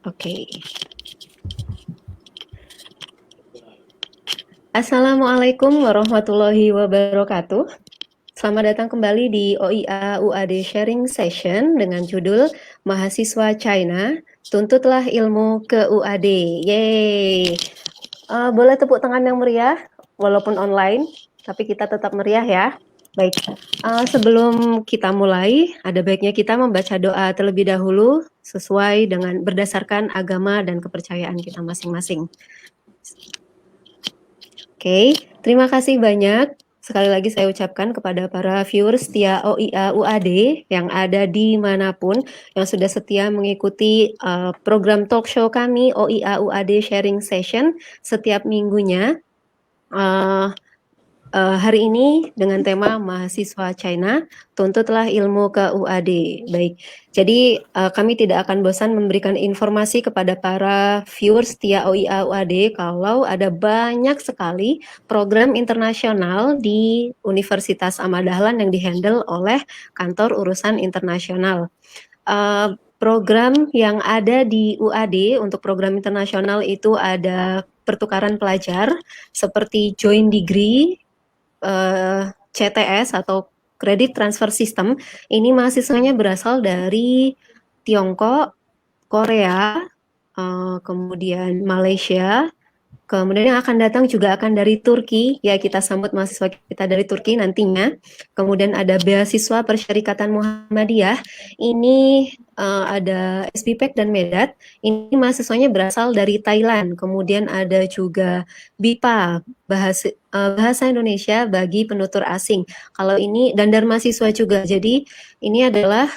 Oke. Assalamualaikum warahmatullahi wabarakatuh. Selamat datang kembali di OIA UAD Sharing Session dengan judul Mahasiswa China, Tuntutlah Ilmu ke UAD. Yeay. Boleh tepuk tangan yang meriah, walaupun online, tapi kita tetap meriah ya. Baik, sebelum kita mulai, ada baiknya kita membaca doa terlebih dahulu sesuai dengan berdasarkan agama dan kepercayaan kita masing-masing. Oke, terima kasih banyak. Sekali lagi saya ucapkan kepada para viewers setia OIA UAD yang ada dimanapun, yang sudah setia mengikuti program talk show kami OIA UAD Sharing Session setiap minggunya. Hari ini dengan tema Mahasiswa China, Tuntutlah Ilmu ke UAD. Baik, jadi kami tidak akan bosan memberikan informasi kepada para viewers setia OIA UAD kalau ada banyak sekali program internasional di Universitas Ahmad Dahlan yang dihandle oleh Kantor Urusan Internasional. Program yang ada di UAD untuk program internasional itu ada pertukaran pelajar seperti joint degree, CTS atau Credit Transfer System. Ini mahasiswanya berasal dari Tiongkok, Korea, kemudian Malaysia, kemudian yang akan datang juga akan dari Turki, ya kita sambut mahasiswa kita dari Turki nantinya. Kemudian ada beasiswa Persyarikatan Muhammadiyah, ini ada SBPEK dan Medat, ini mahasiswanya berasal dari Thailand. Kemudian ada juga BIPA, Bahasa Indonesia bagi Penutur Asing. Kalau ini dan mahasiswa juga, jadi ini adalah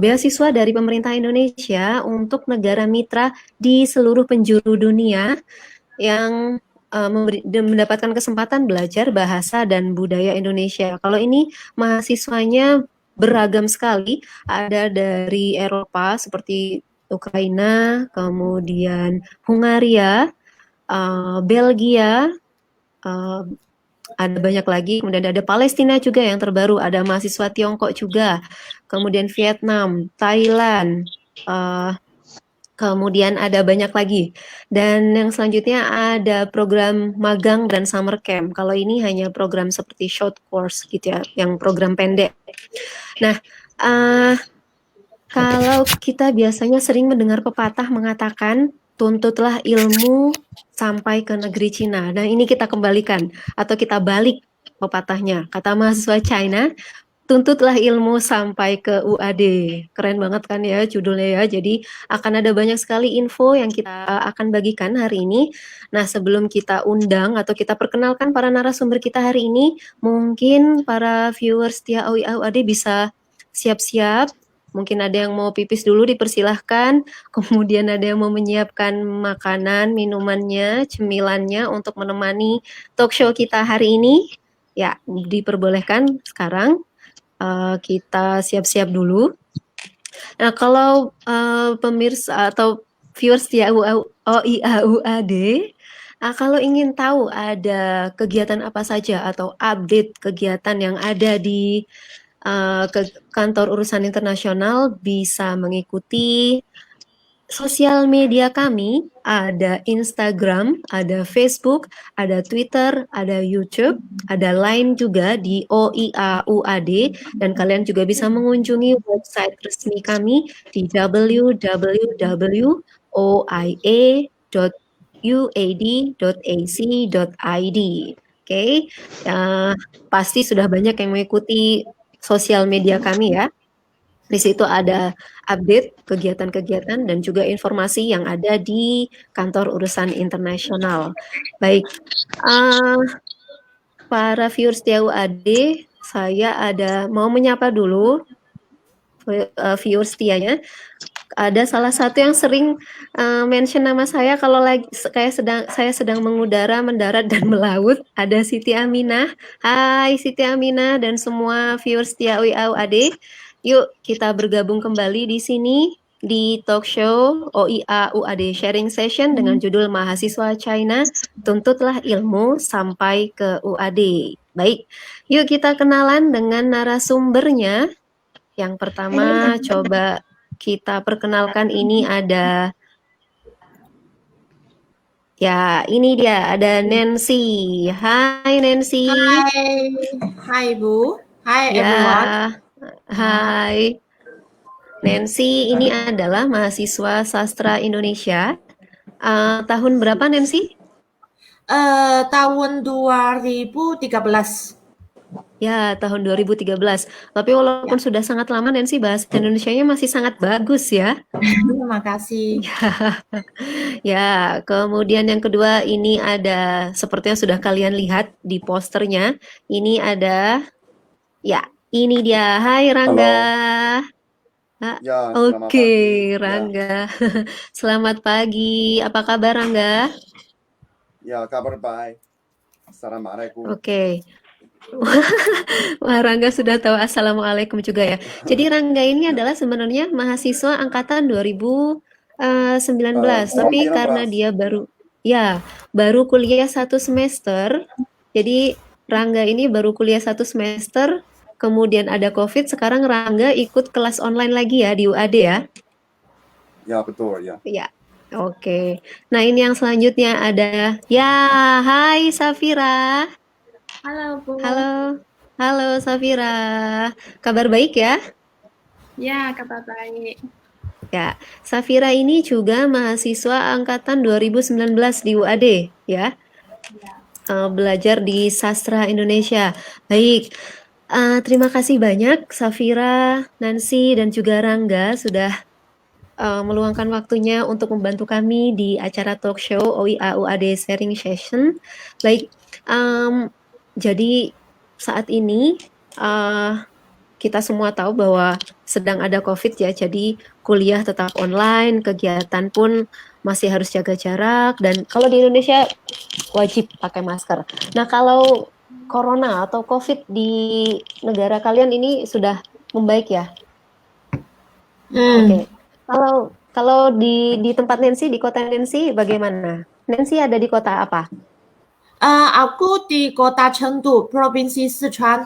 beasiswa dari pemerintah Indonesia untuk negara mitra di seluruh penjuru dunia yang mendapatkan kesempatan belajar bahasa dan budaya Indonesia. Kalau ini mahasiswanya beragam sekali, ada dari Eropa seperti Ukraina, kemudian Hungaria, Belgia, ada banyak lagi, kemudian ada Palestina juga yang terbaru, ada mahasiswa Tiongkok juga, kemudian Vietnam, Thailand, kemudian ada banyak lagi. Dan yang selanjutnya ada program magang dan summer camp. Kalau ini hanya program seperti short course gitu ya, yang program pendek. Nah, kalau kita biasanya sering mendengar pepatah mengatakan tuntutlah ilmu sampai ke negeri Cina. Nah, ini kita kembalikan atau kita balik pepatahnya. Kata mahasiswa China, tuntutlah ilmu sampai ke UAD. Keren banget kan ya judulnya ya. Jadi akan ada banyak sekali info yang kita akan bagikan hari ini. Nah, sebelum kita undang atau kita perkenalkan para narasumber kita hari ini, mungkin para viewers setia OIA UAD bisa siap-siap. Mungkin ada yang mau pipis dulu, dipersilahkan. Kemudian ada yang mau menyiapkan makanan, minumannya, cemilannya untuk menemani talk show kita hari ini. Ya, diperbolehkan sekarang. Kita siap-siap dulu. Nah, kalau pemirsa atau viewers di OIAUAD, kalau ingin tahu ada kegiatan apa saja atau update kegiatan yang ada di ke kantor urusan internasional, bisa mengikuti sosial media kami, ada Instagram, ada Facebook, ada Twitter, ada YouTube, ada Line juga di OIA UAD, dan kalian juga bisa mengunjungi website resmi kami di www.oia.uad.ac.id. Oke, pasti sudah banyak yang mengikuti sosial media kami ya. Di situ ada update kegiatan-kegiatan dan juga informasi yang ada di kantor urusan internasional. Baik, para viewers TUAD, saya mau menyapa dulu viewers setianya. Ada salah satu yang sering mention nama saya kalau lagi saya sedang mengudara, mendarat dan melaut. Ada Siti Aminah. Hai Siti Aminah dan semua viewers setia UAD. Yuk kita bergabung kembali di sini di talk show OIA UAD Sharing Session dengan judul Mahasiswa China, Tuntutlah Ilmu Sampai ke UAD. Baik, yuk kita kenalan dengan narasumbernya. Yang pertama coba kita perkenalkan ini ada, ya ini dia, ada Nancy. Hai Nancy. Hi, hi Bu. Hi everyone. Ya, hai. Nancy ini adalah mahasiswa sastra Indonesia. Tahun berapa Nancy? Tahun 2013. Ya, tahun 2013. Tapi walaupun Ya, sudah sangat lama Nancy bahasa Indonesianya masih sangat bagus ya. terima kasih. Ya, kemudian yang kedua ini ada seperti yang sudah kalian lihat di posternya. Ini ada, ya, ini dia. Hai Rangga. Halo, Ah, ya selamat oke, pagi. Ya, Rangga. Selamat pagi. Apa kabar Rangga? ya kabar baik. Assalamualaikum. Oke. Wah, Rangga sudah tahu Assalamualaikum juga ya. Jadi Rangga ini Ya, adalah sebenarnya mahasiswa angkatan 2019, tapi karena 19. dia baru kuliah 1 semester, jadi Rangga ini baru kuliah 1 semester, kemudian ada COVID, sekarang Rangga ikut kelas online lagi ya di UAD ya. Ya betul ya. Ya, oke. Nah ini yang selanjutnya ada, ya, hai Safira. Halo Bu, Halo, halo Safira. Kabar baik ya? ya kabar baik. Ya, Safira ini juga mahasiswa angkatan 2019 di UAD ya, Ya, belajar di Sastra Indonesia. Baik, terima kasih banyak Safira, Nancy, dan juga Rangga sudah meluangkan waktunya untuk membantu kami di acara talk show OIA UAD Sharing Session. Baik, jadi saat ini kita semua tahu bahwa sedang ada COVID ya, jadi kuliah tetap online, kegiatan pun masih harus jaga jarak, dan kalau di Indonesia wajib pakai masker. Nah, kalau corona atau COVID di negara kalian ini sudah membaik ya? Oke. Kalau kalau di tempat Nancy, di kota Nancy bagaimana? Nancy ada di kota apa? Aku di kota Chengdu, Provinsi Sichuan.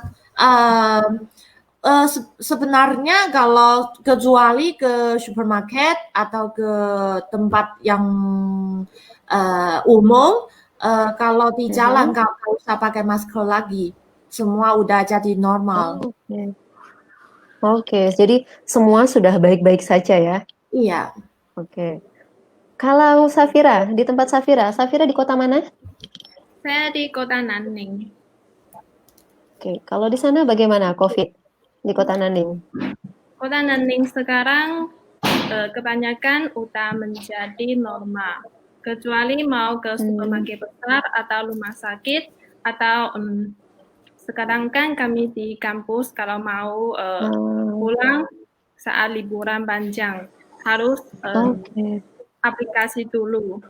Sebenarnya kalau kecuali ke supermarket atau ke tempat yang umum, kalau di jalan Mhm. nggak usah pakai masker lagi. Semua udah jadi normal. Oh, oke. Oke, jadi semua sudah baik-baik saja ya. Iya. Oke. Kalau Safira, di tempat Safira, Safira di kota mana? saya di kota Nanning. Oke, kalau di sana bagaimana COVID di kota Nanning? Kota Nanning sekarang kebanyakan udah menjadi normal. Kecuali mau ke supermarket besar atau rumah sakit atau sekarang kan kami di kampus kalau mau pulang saat liburan panjang harus Oke. aplikasi dulu.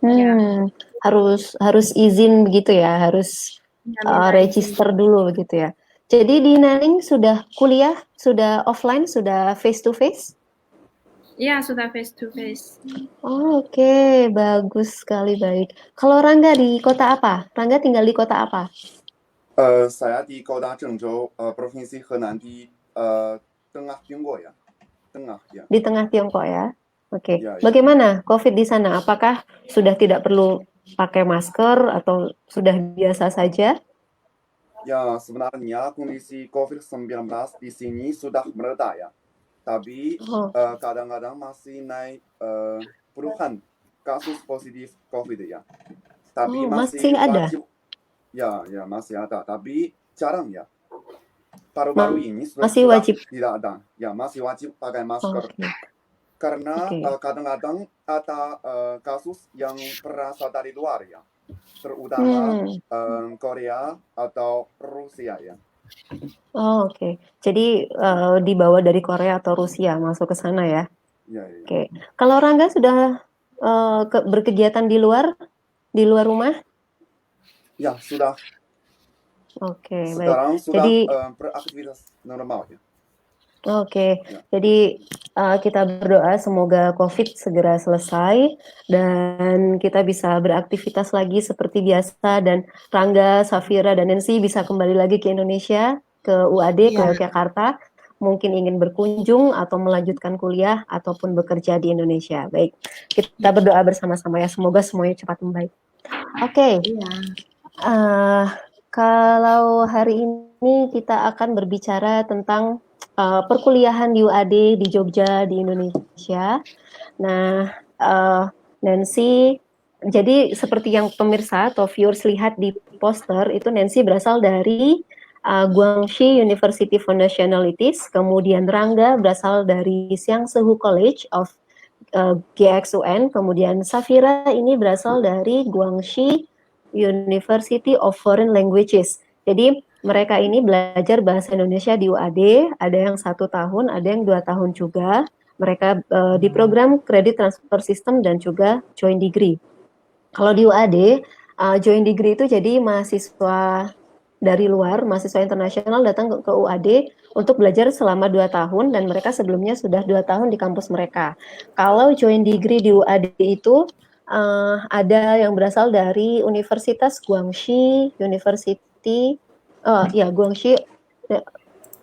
Ya, Harus izin begitu ya, harus ya minta izin. register dulu begitu ya. Jadi di Nanning sudah kuliah, sudah offline, sudah face to face? Ya, sudah face to face. Oh, oke, bagus sekali, baik. Kalau Rangga di kota apa? Rangga tinggal di kota apa? Saya di kota Zhengzhou, Provinsi Henan di tengah Tiongkok ya. Tengah ya. Di tengah Tiongkok ya. Oke. Ya, ya. Bagaimana COVID di sana? Apakah sudah tidak perlu pakai masker atau sudah biasa saja? Ya, sebenarnya kondisi COVID-19 di sini sudah mereda ya. Tapi Oh, kadang-kadang masih naik puluhan kasus positif COVID ya. Tapi masih masih ada? wajib. Ya, masih ada. Tapi jarang ya. Baru-baru ini Masih sudah wajib. tidak ada. Ya, masih wajib pakai masker. Oke. Karena Oke. kadang-kadang ada kasus yang berasal dari luar ya. Terutama Korea atau Rusia ya. Oh, oke. Jadi dibawa dari Korea atau Rusia masuk ke sana ya. Ya, ya. Oke. Kalau Rangga sudah berkegiatan di luar rumah? Ya, sudah. Oke, baik. Sekarang sudah Jadi beraktivitas normal ya. Oke, Ya. jadi kita berdoa semoga COVID segera selesai dan kita bisa beraktivitas lagi seperti biasa, dan Rangga, Safira, dan Nancy bisa kembali lagi ke Indonesia, ke UAD, ke Iya. Yogyakarta. mungkin ingin berkunjung atau melanjutkan kuliah ataupun bekerja di Indonesia. Baik, kita berdoa bersama-sama ya, semoga semuanya cepat membaik. Oke, Iya. kalau hari ini kita akan berbicara tentang perkuliahan di UAD di Jogja di Indonesia. Nah, Nancy, jadi seperti yang pemirsa atau viewers lihat di poster, itu Nancy berasal dari Guangxi University for Nationalities, kemudian Rangga berasal dari Xiangsehu College of GXUN, kemudian Safira ini berasal dari Guangxi University of Foreign Languages. Jadi mereka ini belajar bahasa Indonesia di UAD, ada yang 1 tahun, ada yang 2 tahun juga. Mereka di program Credit Transfer System dan juga Joint Degree. Kalau di UAD, Joint Degree itu jadi mahasiswa dari luar, mahasiswa internasional datang ke UAD untuk belajar selama 2 tahun dan mereka sebelumnya sudah 2 tahun di kampus mereka. Kalau Joint Degree di UAD itu ada yang berasal dari Universitas Guangxi University, Guangxi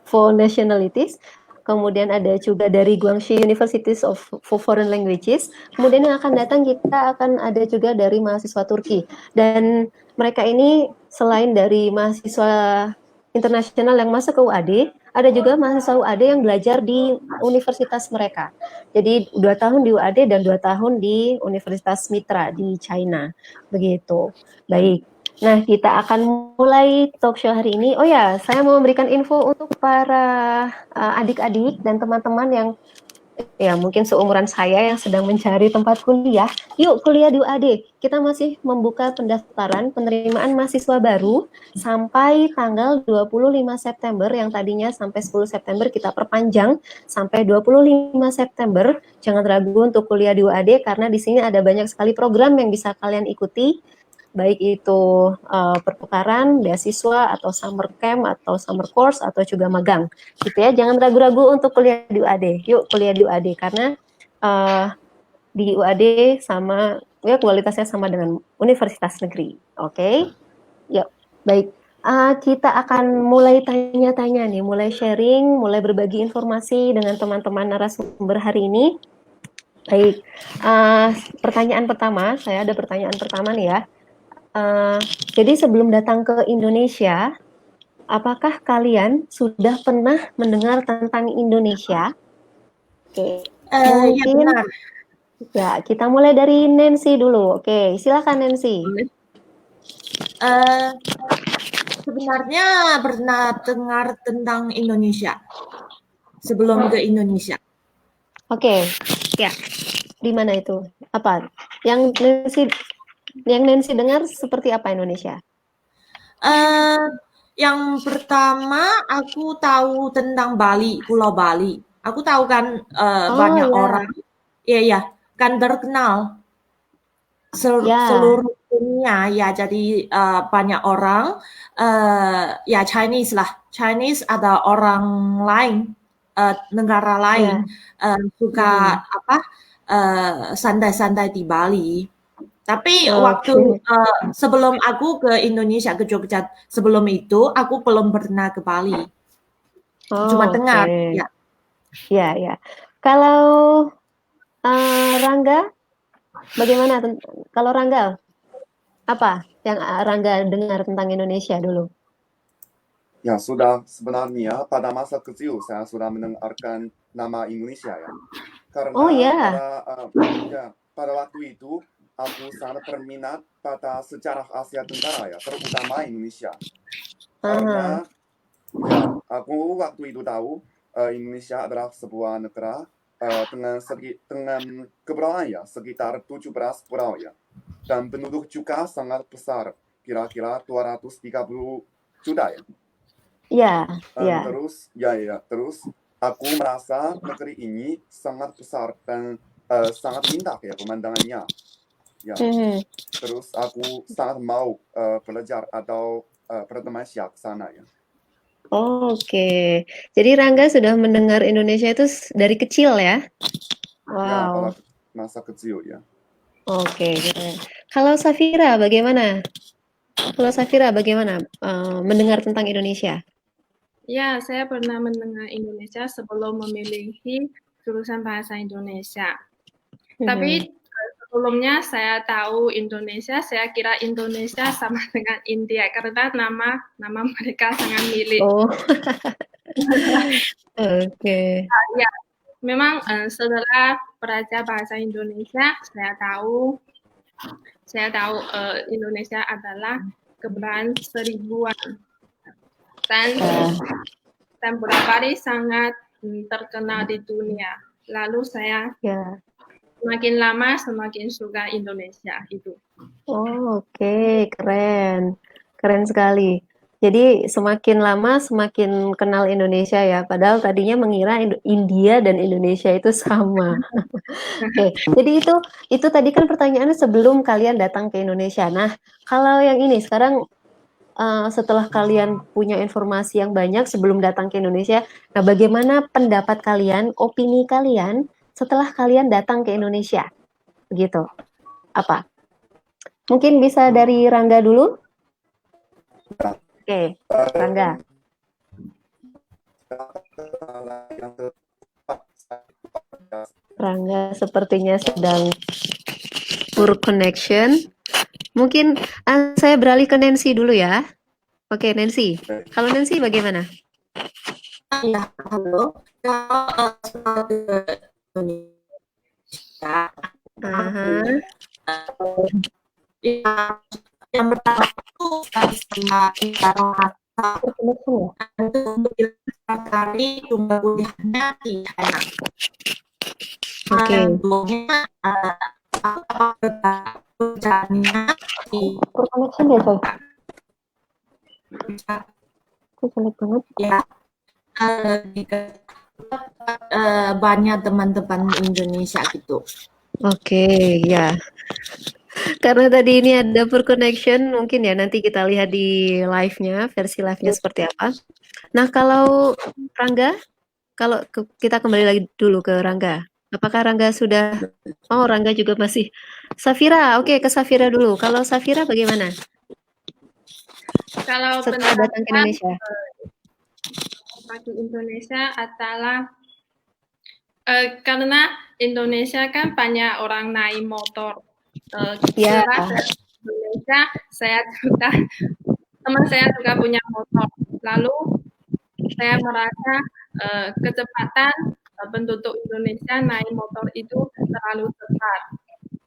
for Nationalities. Kemudian ada juga dari Guangxi Universities of Foreign Languages. Kemudian yang akan datang kita akan ada juga dari mahasiswa Turki. Dan mereka ini selain dari mahasiswa internasional yang masuk ke UAD, ada juga mahasiswa UAD yang belajar di universitas mereka. Jadi 2 tahun di UAD dan 2 tahun di Universitas Mitra di China. Begitu. Baik. Nah, kita akan mulai talk show hari ini. Oh ya, saya mau memberikan info untuk para adik-adik dan teman-teman yang ya mungkin seumuran saya yang sedang mencari tempat kuliah. Yuk kuliah di UAD. Kita masih membuka pendaftaran penerimaan mahasiswa baru sampai tanggal 25 September yang tadinya sampai 10 September kita perpanjang sampai 25 September. Jangan ragu untuk kuliah di UAD karena di sini ada banyak sekali program yang bisa kalian ikuti. Baik itu pertukaran, beasiswa, atau summer camp, atau summer course, atau juga magang. Gitu ya, jangan ragu-ragu untuk kuliah di UAD. Yuk kuliah di UAD, karena di UAD sama, ya kualitasnya sama dengan universitas negeri. Oke? Yuk, baik. Kita akan mulai tanya-tanya nih, mulai sharing, mulai berbagi informasi dengan teman-teman narasumber hari ini. Baik, pertanyaan pertama, saya ada pertanyaan pertama nih ya. Jadi sebelum datang ke Indonesia, apakah kalian sudah pernah mendengar tentang Indonesia? Oke, Ya mungkin benar. ya kita mulai dari Nancy dulu. Oke, silakan Nancy. Sebenarnya pernah dengar tentang Indonesia sebelum ke Indonesia. Oke, ya. Di mana itu? Apa? Yang Nancy dengar seperti apa Indonesia? Yang pertama aku tahu tentang Bali, Pulau Bali. Aku tahu kan banyak orang, ya kan terkenal seluruh dunia ya. Jadi banyak orang, ya Chinese lah, Chinese ada orang lain, negara lain suka santai-santai di Bali. Tapi waktu sebelum aku ke Indonesia, ke Jogja, sebelum itu aku belum pernah ke Bali. Cuma dengar. Ya. Ya. Kalau Rangga, bagaimana? Kalau Rangga, apa yang Rangga dengar tentang Indonesia dulu? Ya, sudah sebenarnya pada masa kecil saya sudah mendengarkan nama Indonesia ya. Karena pada waktu itu aku sangat berminat pada sejarah Asia Tenggara ya, terutama Indonesia. Karena ya, aku waktu itu tahu Indonesia adalah sebuah negara dengan kepulauan ya, sekitar 17 pulau ya. Dan penduduk juga sangat besar, kira-kira 230 juta ya. Terus aku merasa negeri ini sangat besar dan sangat indah ya pemandangannya. Ya. Terus aku sangat mau belajar atau berteman ke sana ya. Oke. Jadi Rangga sudah mendengar Indonesia itu dari kecil ya? Wow. Ya, pada masa kecil ya. Oke. Kalau Safira bagaimana? Mendengar tentang Indonesia? Ya, saya pernah mendengar Indonesia sebelum memilih jurusan bahasa Indonesia. Tapi sebelumnya saya tahu Indonesia, saya kira Indonesia sama dengan India karena nama mereka sangat mirip. Oh, oke. Ya, memang setelah belajar bahasa Indonesia, saya tahu Indonesia adalah kebudayaan seribuan dan barangkali sangat terkenal di dunia. Lalu saya Ya. semakin lama semakin suka Indonesia itu. Oh, oke, keren. Keren sekali. Jadi semakin lama semakin kenal Indonesia ya, padahal tadinya mengira India dan Indonesia itu sama. Oke, jadi itu tadi kan pertanyaannya sebelum kalian datang ke Indonesia. Nah, kalau yang ini sekarang setelah kalian punya informasi yang banyak sebelum datang ke Indonesia, nah bagaimana pendapat kalian, opini kalian setelah kalian datang ke Indonesia? Begitu. Apa? Mungkin bisa dari Rangga dulu? Oke, Rangga. yang tepat Rangga sepertinya sedang poor connection. Mungkin saya beralih ke Nancy dulu ya. Oke, Nancy. Kalau Nancy bagaimana? Ya, halo. Kalau soal Indonesia, Aha. yang pertama itu sama kita Poor connection ya? itu untuk kali jumlah kuliahnya di China. Oke. Sebelumnya kerjanya di Poor connection ya, coy? Itu jelek banget. ya banyak teman-teman Indonesia gitu. Oke, ya. Karena tadi ini ada poor connection, mungkin ya nanti kita lihat di live-nya, versi live-nya seperti apa. Nah, kalau Rangga, kalau kita kembali lagi dulu ke Rangga. Apakah Rangga sudah, oh Rangga juga masih. Safira, oke ke Safira dulu. Kalau Safira bagaimana Kalau setelah datang ke Indonesia? bagi Indonesia adalah karena Indonesia kan banyak orang naik motor. Ya. Setelah Indonesia, teman saya juga punya motor. Lalu saya merasa kecepatan penduduk Indonesia naik motor itu terlalu cepat.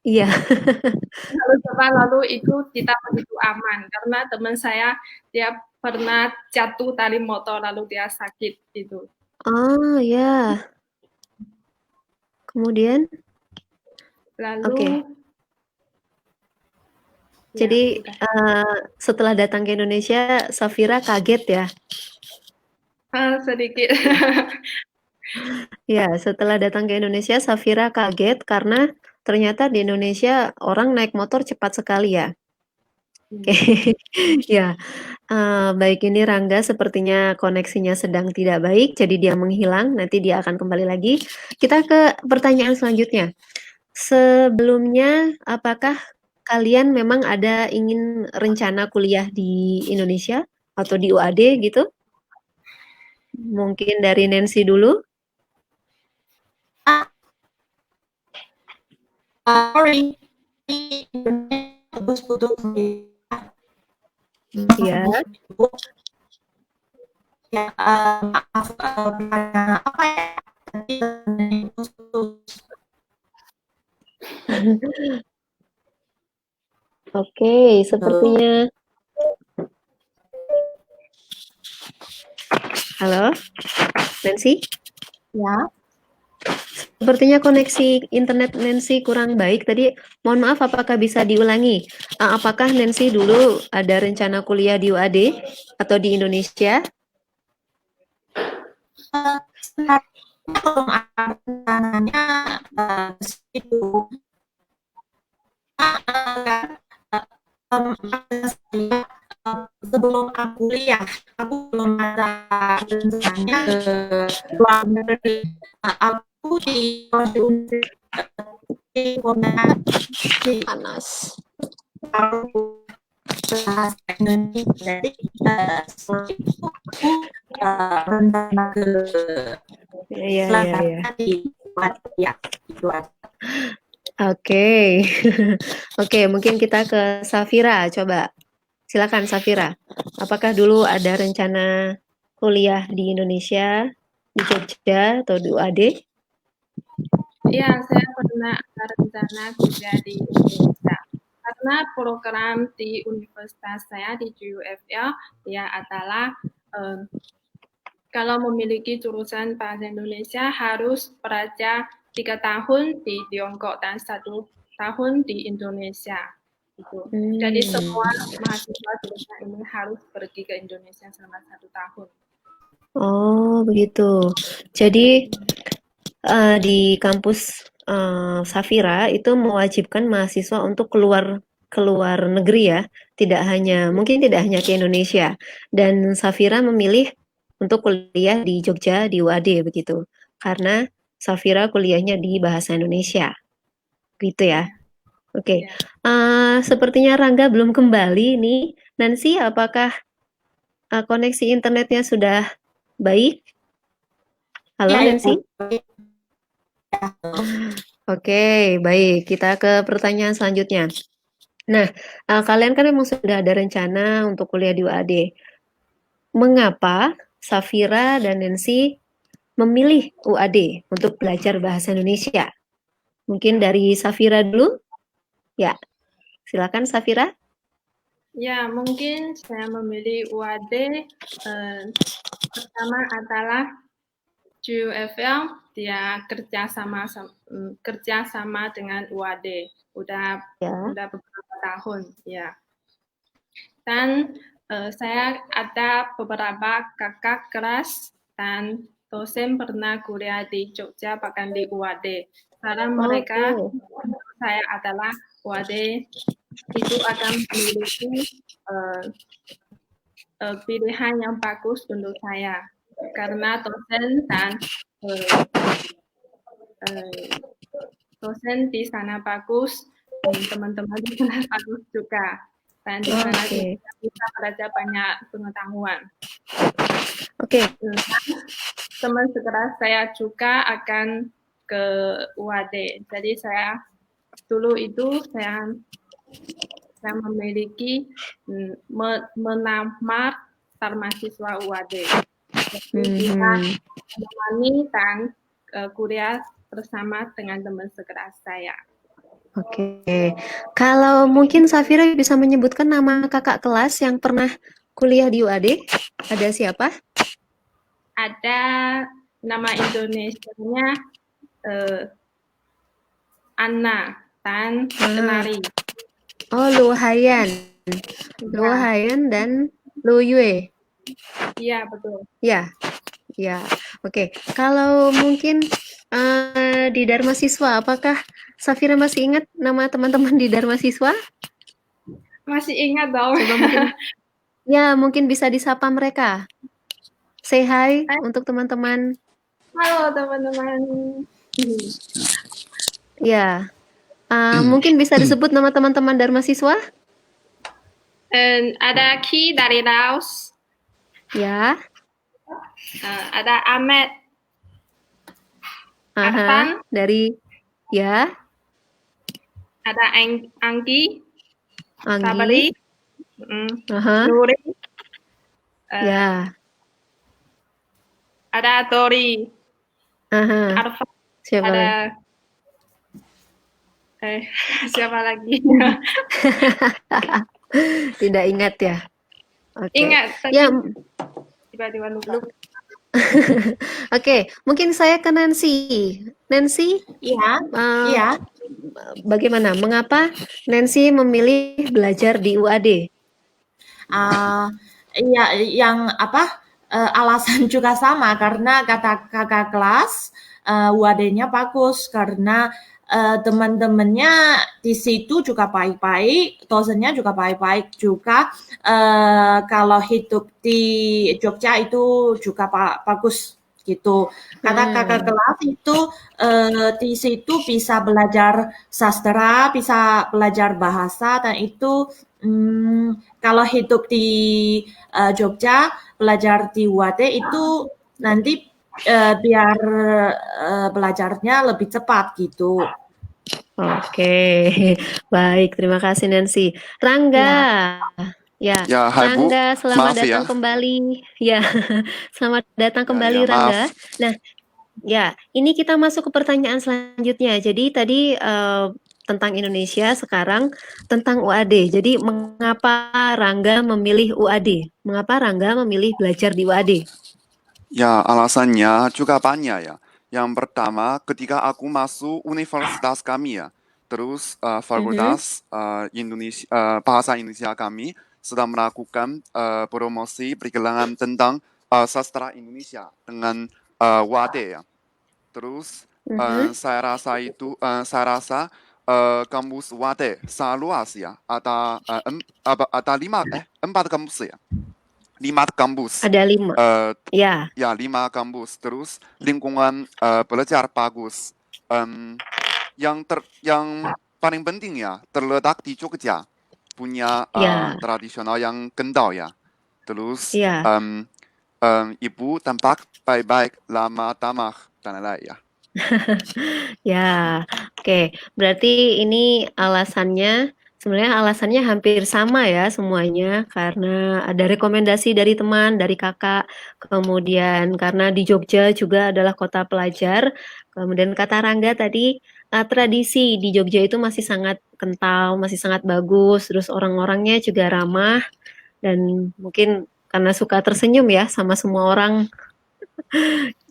Iya. Terlalu cepat, lalu itu kita begitu aman karena teman saya dia pernah jatuh dari motor lalu dia sakit itu. Oh ya. Kemudian? Lalu. Oke. Jadi setelah datang ke Indonesia, Safira kaget ya? Sedikit. Ya, setelah datang ke Indonesia, Safira kaget karena ternyata di Indonesia orang naik motor cepat sekali ya. Oke, ya. Baik, ini Rangga sepertinya koneksinya sedang tidak baik, jadi dia menghilang. Nanti dia akan kembali lagi. Kita ke pertanyaan selanjutnya. Sebelumnya, apakah kalian memang ada ingin rencana kuliah di Indonesia atau di UAD gitu? Mungkin dari Nancy dulu. Sorry, Ya. Ya, maaf, apa ya? Oke, sepertinya. Halo, Nancy? Ya. Sepertinya koneksi internet Nancy kurang baik tadi. Mohon maaf, apakah bisa diulangi? Apakah Nancy dulu ada rencana kuliah di UAD atau di Indonesia? Belum ada rencananya situ. Sebelum aku kuliah, aku belum ada rencananya ke luar negeri. Aku di Panas. bahasa Indonesia. Jadi rencana ke Iya, iya, iya. selanjutnya dibuat ya itu aja. Oke. Oke, mungkin kita ke Safira, coba. Silakan Safira. Apakah dulu ada rencana kuliah di Indonesia, di Jogja atau di UAD? Ya, saya pernah ada rencana kuliah di Indonesia. Karena program di universitas saya di GUFL ya adalah kalau memiliki jurusan bahasa Indonesia harus belajar 3 tahun di Tiongkok dan 1 tahun di Indonesia. Gitu. Jadi semua mahasiswa jurusan ini harus pergi ke Indonesia selama 1 tahun. Oh, begitu. Jadi di kampus Safira itu mewajibkan mahasiswa untuk keluar negeri ya, mungkin tidak hanya ke Indonesia. Dan Safira memilih untuk kuliah di Jogja di UAD begitu, karena Safira kuliahnya di bahasa Indonesia, gitu ya. Oke. Sepertinya Rangga belum kembali nih. Nancy, apakah koneksi internetnya sudah baik? Halo Ya, Nancy? Oke, baik. Kita ke pertanyaan selanjutnya. Nah, kalian kan memang sudah ada rencana untuk kuliah di UAD. Mengapa Safira dan Nancy memilih UAD untuk belajar bahasa Indonesia? Mungkin dari Safira dulu? Ya, silakan Safira. Ya, mungkin saya memilih UAD pertama adalah GUFL dia kerjasama dengan UAD udah beberapa tahun ya. Dan saya ada beberapa kakak kelas dan dosen pernah kuliah di Jogja bahkan di UAD. Karena mereka saya adalah UAD itu akan memiliki pilihan yang bagus untuk saya karena dosen dan dosen di sana bagus, teman-teman di sana bagus juga, dan di sana kita bisa belajar banyak pengetahuan. Oke. Teman sekelas saya juga akan ke UAD, jadi saya dulu itu saya memiliki menamar mahasiswa UAD. Jadi kita menemani dan kuliah bersama dengan teman sekelas saya. Oke. Kalau mungkin Safira bisa menyebutkan nama kakak kelas yang pernah kuliah di UAD? Ada siapa? Ada nama Indonesianya Anna dan Kenari. Oh, Lu Hayan. Lu Hayan dan Lu Yue. Iya, betul. Ya. Oke. Kalau mungkin di Dharma Siswa, apakah Safira masih ingat nama teman-teman di Dharma Siswa? Masih ingat dong. Coba mungkin, mungkin bisa disapa mereka. Say hi untuk teman-teman. Halo teman-teman. Ya. Mungkin bisa disebut nama teman-teman Dharma Siswa? Ada Ki dari Laos. Ya. Ada Ahmed. Arfan dari ya. Ada Anggi. Sabari. Nuri. Ya. Ada Dori. Arfan. Siapa ada lagi? Siapa lagi? Tidak ingat ya? Okay. Ingat. Ya. Tiba-tiba lupa. Oke, mungkin saya ke Nancy. Nancy? Iya. Bagaimana? Mengapa Nancy memilih belajar di UAD? Iya, yang alasan juga sama karena kata kakak kelas UAD-nya bagus karena teman-temannya di situ juga baik-baik, dosennya juga baik-baik juga. Kalau hidup di Jogja itu juga bagus gitu. Kata kakak kelas itu di situ bisa belajar sastra, bisa belajar bahasa dan itu kalau hidup di Jogja, belajar di UAD itu nanti biar belajarnya lebih cepat gitu. Oke, baik. Terima kasih Nancy. Rangga, ya, Ya, hai Bu, Rangga, selamat maaf ya. datang kembali. Ya, selamat datang Ya, kembali ya, Rangga. maaf. Nah, ya, ini kita masuk ke pertanyaan selanjutnya. Jadi tadi tentang Indonesia, sekarang tentang UAD. Jadi mengapa Rangga memilih UAD? Mengapa Rangga memilih belajar di UAD? Ya, alasannya juga banyak ya. Yang pertama, ketika aku masuk universitas kami ya, terus Fakultas Indonesia, Bahasa Indonesia kami sedang melakukan promosi pergelangan tentang sastra Indonesia dengan UAD ya. Terus saya rasa kampus UAD sangat luas ya. Ada 4 kampus ya. 5 kampus. Ada 5. Ya, Ya, 5 kampus. Terus lingkungan belajar bagus. Yang paling penting ya, terletak di Jogja. Punya ya, tradisional yang kental ya. Terus ya. ibu tampak baik-baik, lama tamah, dan lain-lain ya. Ya, oke. Berarti ini sebenarnya alasannya hampir sama ya semuanya, karena ada rekomendasi dari teman, dari kakak, kemudian karena di Jogja juga adalah kota pelajar, kemudian kata Rangga tadi, tradisi di Jogja itu masih sangat kental, masih sangat bagus, terus orang-orangnya juga ramah, dan mungkin karena suka tersenyum ya sama semua orang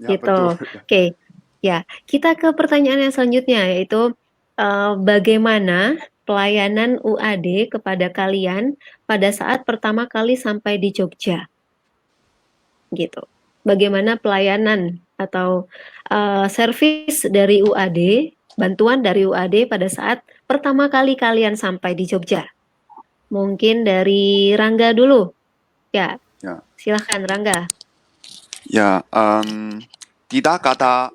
Ya, gitu. betul. Oke. Ya, kita ke pertanyaan yang selanjutnya, yaitu bagaimana pelayanan UAD kepada kalian pada saat pertama kali sampai di Jogja? Gitu. Bagaimana pelayanan atau servis dari UAD, bantuan dari UAD pada saat pertama kali kalian sampai di Jogja? Mungkin dari Rangga dulu. Ya, Ya. silahkan Rangga. Ya, tidak kata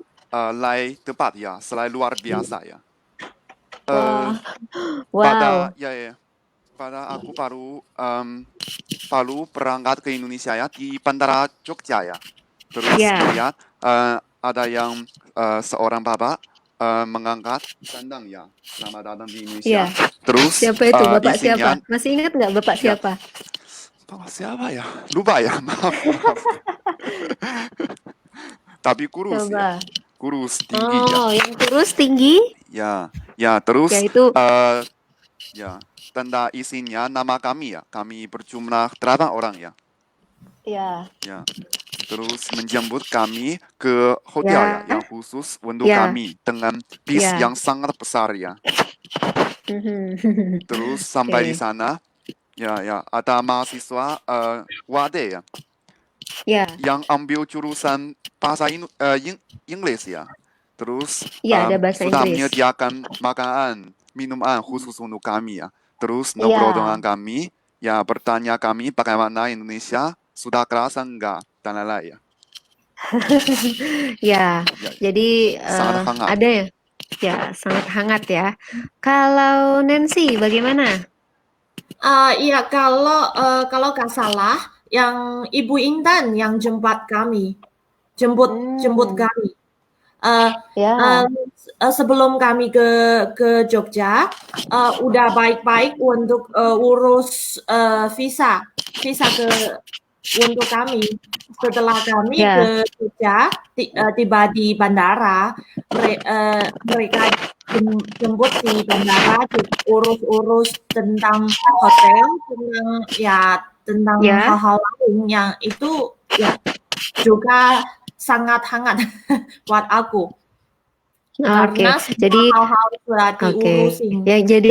lain tepat ya, selain luar biasa ya. Wah, Pada wow. pada aku baru berangkat ke Indonesia ya di Bandara Jogja ya. Terus Ya. melihat ada yang seorang bapak mengangkat sandang ya, selamat datang di Indonesia. Ya. Terus Siapa itu? Bapak isinya, siapa? Masih ingat nggak Bapak Ya. siapa? Bapak siapa ya? Lupa ya, maaf. Tapi kurus ya, Coba. kurus tinggi ya. Oh, yang kurus tinggi? Ya, terus Ya itu. ya, tanda isinya nama kami ya. Kami berjumlah 8 orang ya. Ya. Ya. Terus menjemput kami ke hotel ya, yang khusus untuk kami dengan bis yang sangat besar ya. Terus sampai di sana, ya ada mahasiswa UAD ya, yang ambil jurusan bahasa Inggris ya. Terus ada bahasa sudah Inggris. menyediakan makanan, minuman khusus untuk kami ya. Terus ngobrol dengan kami, ya bertanya kami bagaimana Indonesia, sudah kerasa enggak, dan lain-lain ya. Ya, jadi sangat hangat. ada ya, sangat hangat ya. Kalau Nancy bagaimana? Iya, kalau nggak salah, yang Ibu Intan yang jemput kami. Sebelum kami ke Jogja, udah baik-baik untuk urus visa untuk kami. Setelah kami ke Jogja, tiba di bandara, mereka jemput di bandara, urus tentang hotel, tentang hal-hal lain yang itu ya juga sangat hangat buat aku. Karena jadi hal-hal sudah diurusin. Ya, jadi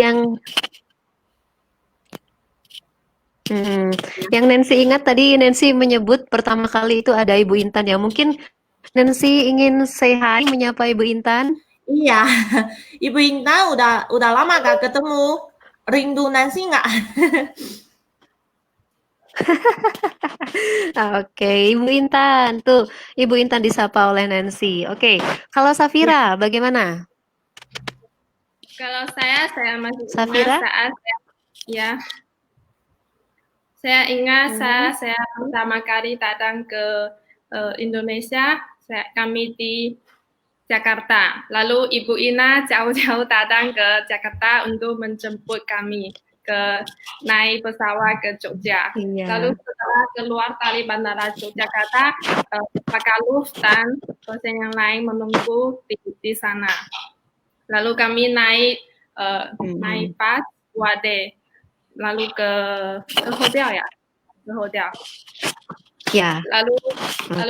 yang Nancy ingat tadi, Nancy menyebut pertama kali itu ada Ibu Intan ya. Mungkin Nancy ingin say hi, menyapa Ibu Intan. Iya, Ibu Intan udah lama gak ketemu. Rindu Nancy nggak? Oke, Ibu Intan. Tuh, Ibu Intan disapa oleh Nancy. Oke, kalau Safira bagaimana? Kalau saya masih Safira? ingat saat Saya ingat saya pertama kali datang ke Indonesia, kami di Jakarta. Lalu Ibu Ina jauh-jauh datang ke Jakarta untuk menjemput kami naik pesawat ke Jogja. Iya. Lalu setelah keluar dari Bandara Yogyakarta, Pak Kaluf dan dosen yang lain menunggu di sana. Lalu kami naik pas Wade, lalu ke hotel ya, ke hotel. Ya. Lalu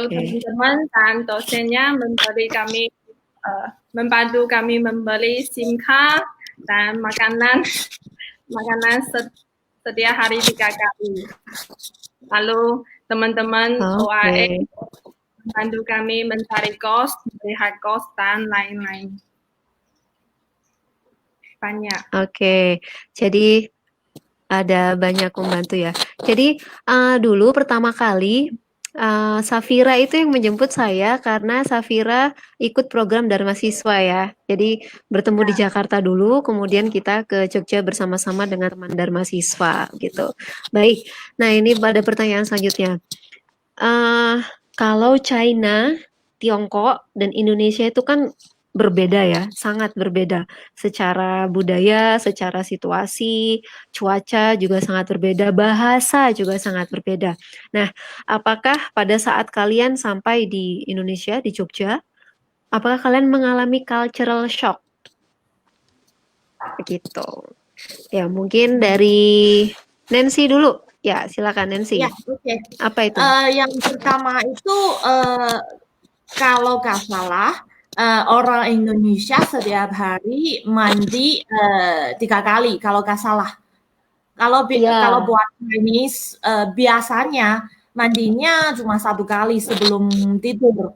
teman-teman dan dosennya membantu kami membeli SIM card dan makanan setiap hari 3 kali. Lalu teman-teman OAE membantu kami mencari kos, melihat kos dan lain-lain. Banyak. Oke, jadi ada banyak membantu ya. Jadi dulu pertama kali Safira itu yang menjemput saya karena Safira ikut program Dharma Siswa ya. Jadi bertemu di Jakarta dulu, kemudian kita ke Jogja bersama-sama dengan teman Dharma Siswa gitu. Baik, nah ini pada pertanyaan selanjutnya. Kalau China, Tiongkok, dan Indonesia itu kan berbeda ya, sangat berbeda secara budaya, secara situasi, cuaca juga sangat berbeda, bahasa juga sangat berbeda. Nah, apakah pada saat kalian sampai di Indonesia, di Jogja, apakah kalian mengalami cultural shock? Begitu. Ya, mungkin dari Nancy dulu. Ya, silakan Nancy. Ya, oke. Apa itu? Yang pertama itu kalau nggak salah orang Indonesia setiap hari mandi 3 kali kalau nggak salah. Kalau buat Chinese biasanya mandinya cuma 1 kali sebelum tidur.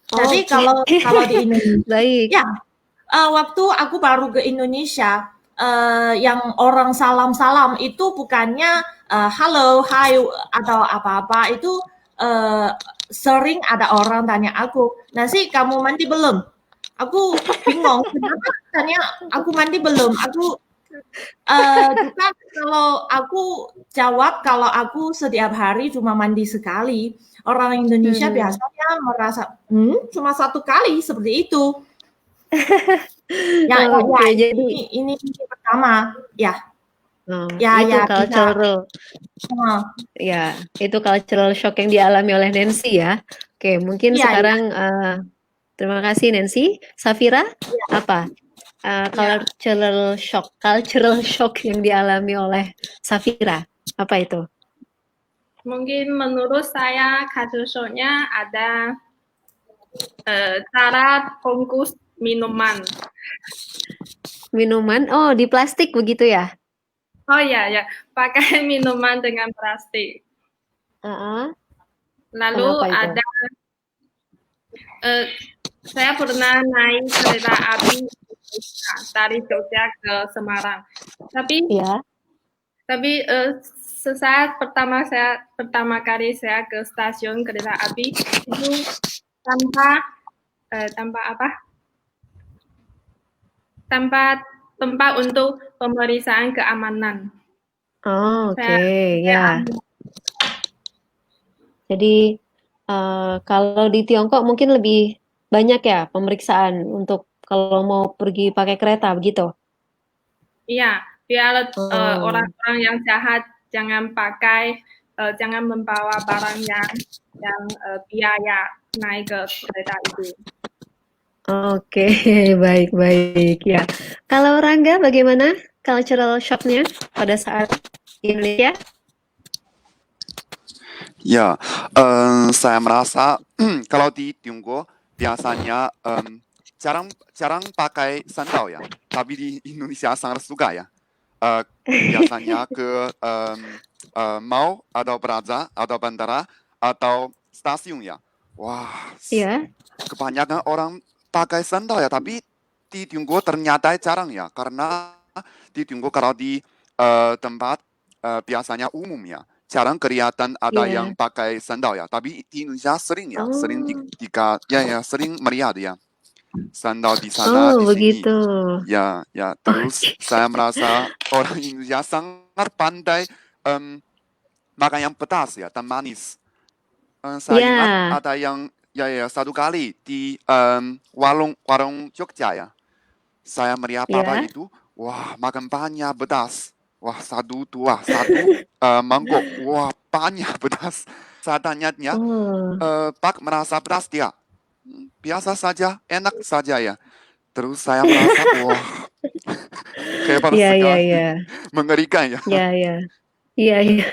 Jadi kalau di Indonesia, Baik. ya waktu aku baru ke Indonesia, yang orang salam-salam itu bukannya halo, hai atau apa-apa, itu sering ada orang tanya aku, Nasi kamu mandi belum? Aku bingung, kenapa tanya aku mandi belum? Aku juga kalau aku jawab kalau aku setiap hari cuma mandi sekali, orang Indonesia biasanya merasa cuma 1 kali seperti itu. Jadi ini pertama ya. Itu cultural. Ya, itu cultural shock yang dialami oleh Nancy ya. Oke, mungkin sekarang terima kasih Nancy. Safira, apa cultural shock yang dialami oleh Safira? Apa itu? Mungkin menurut saya cultural shock-nya ada cara bungkus minuman. Minuman? Oh, di plastik begitu ya? Oh ya, pakai minuman dengan plastik. Lalu ada, saya pernah naik kereta api dari Jogja ke Semarang. Tapi sesaat pertama kali saya ke stasiun kereta api itu tanpa tempat untuk pemeriksaan keamanan. Oke, ya. Jadi kalau di Tiongkok mungkin lebih banyak ya pemeriksaan untuk kalau mau pergi pakai kereta begitu? Iya, biar orang-orang yang jahat jangan membawa barang yang biaya naik ke kereta itu. Oke, baik ya. Kalau Rangga bagaimana cultural shock-nya pada saat di Indonesia? Ya, saya merasa kalau di Tiongkok biasanya jarang pakai sandal ya, tapi di Indonesia sangat suka ya. Biasanya ke mall atau plaza atau bandara atau stasiun ya. Wah, kebanyakan orang pakai sandal ya, tapi di Tiongkok ternyata jarang ya, karena di Tiongkok kalau di tempat biasanya umum ya, jarang kelihatan ada yang pakai sandal ya, tapi di Indonesia sering ya, sering sering melihat ya sandal di sana di begitu. sini. Ya, terus saya merasa orang Indonesia sangat pandai makan yang pedas ya dan manis. Saya ingat Ya, ada yang satu kali di warung Jogja ya. Saya melihat papa ya. itu, wah makan banyak pedas. Wah satu dua satu mangkok, wah banyak pedas. Saya tanya dia, Oh, Pak merasa pedas dia? Biasa saja, enak saja ya. Terus saya merasa, wah hebat ya, ya, sekali, ya, mengerikan ya. ya, ya, iya, iya.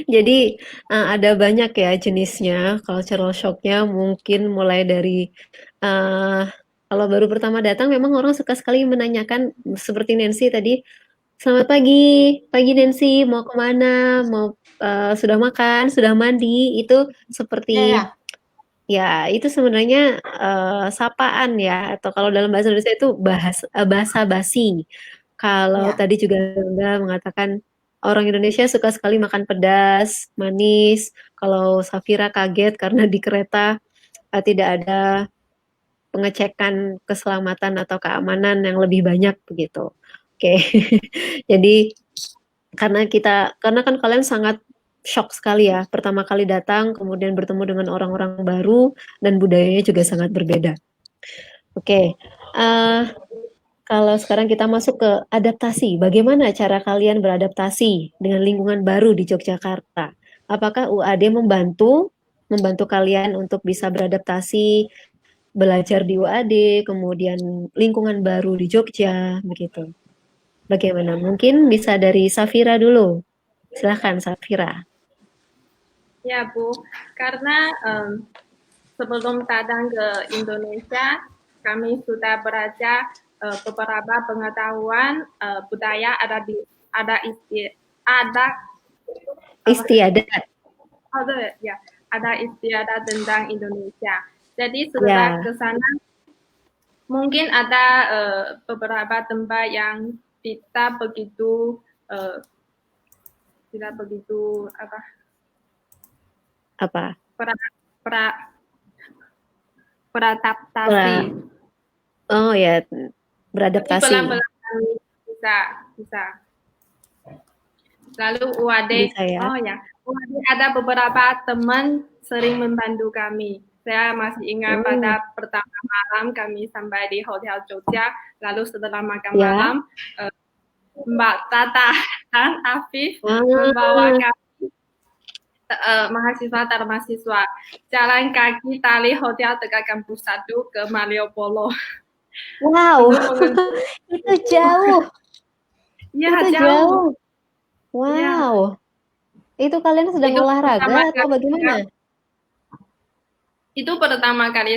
Jadi ada banyak ya jenisnya. Cultural shocknya mungkin mulai dari eh kalau baru pertama datang, memang orang suka sekali menanyakan seperti Nancy tadi. Selamat pagi, pagi Nancy, mau kemana? Mau sudah makan, sudah mandi? Itu Ya, seperti ya, ya itu sebenarnya sapaan ya, atau kalau dalam bahasa Indonesia itu bahasa basi. Kalau ya, tadi juga Anda mengatakan orang Indonesia suka sekali makan pedas, manis. Kalau Safira kaget karena di kereta tidak ada pengecekan keselamatan atau keamanan yang lebih banyak begitu. Oke. Jadi karena kan kalian sangat shock sekali ya, pertama kali datang kemudian bertemu dengan orang-orang baru dan budayanya juga sangat berbeda. Oke. eh, Kalau sekarang kita masuk ke adaptasi, bagaimana cara kalian beradaptasi dengan lingkungan baru di Yogyakarta? Apakah UAD membantu kalian untuk bisa beradaptasi, belajar di UAD, kemudian lingkungan baru di Jogja, begitu? Bagaimana? Mungkin bisa dari Safira dulu. Silahkan, Safira. Ya, Bu. Karena sebelum datang ke Indonesia, kami sudah belajar beberapa pengetahuan budaya ada ada apa Istiadat. ya ada istiadat tentang Indonesia. Jadi setelah Ya, ke sana mungkin ada beberapa tempat yang tidak begitu uh, tidak begitu apa apa? pra, pra, Pra- beradaptasi. oh ya, Tapi beradaptasi. pelan-pelan bisa bisa. Lalu UAD, Bisa ya. oh ya, UAD ada beberapa teman sering membantu kami. Saya masih ingat Hmm, pada pertama malam kami sampai di Hotel Jogja, lalu setelah makan ya. malam, Mbak Tata dan Afif membawa Ah, kami mahasiswa dan mahasiswa jalan kaki dari Hotel dekat kampus 1 ke Malioboro wow, untuk mengenal itu jauh. ya Itu jauh jauh. ya Wow. Itu kalian sedang itu olahraga pertama atau kali bagaimana?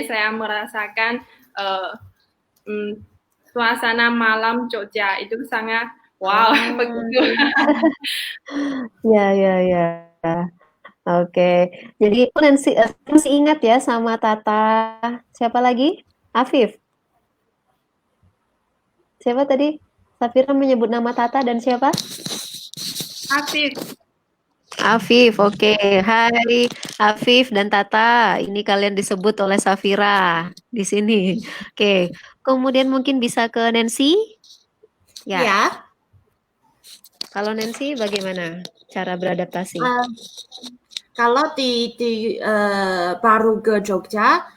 saya merasakan uh, um, suasana malam Jogja itu sangat wow Ah, begitu. ya, ya, ya. Oke. Jadi Nancy, masih ingat ya sama Tata. Siapa lagi? Afif. Siapa tadi? Safira menyebut nama Tata dan siapa? Afif, Afif. Oke. Hai Afif dan Tata. Ini kalian disebut oleh Safira di sini. Oke. Kemudian mungkin bisa ke Nancy. Ya. ya. Kalau Nancy bagaimana cara beradaptasi? Kalau baru ke Jogja,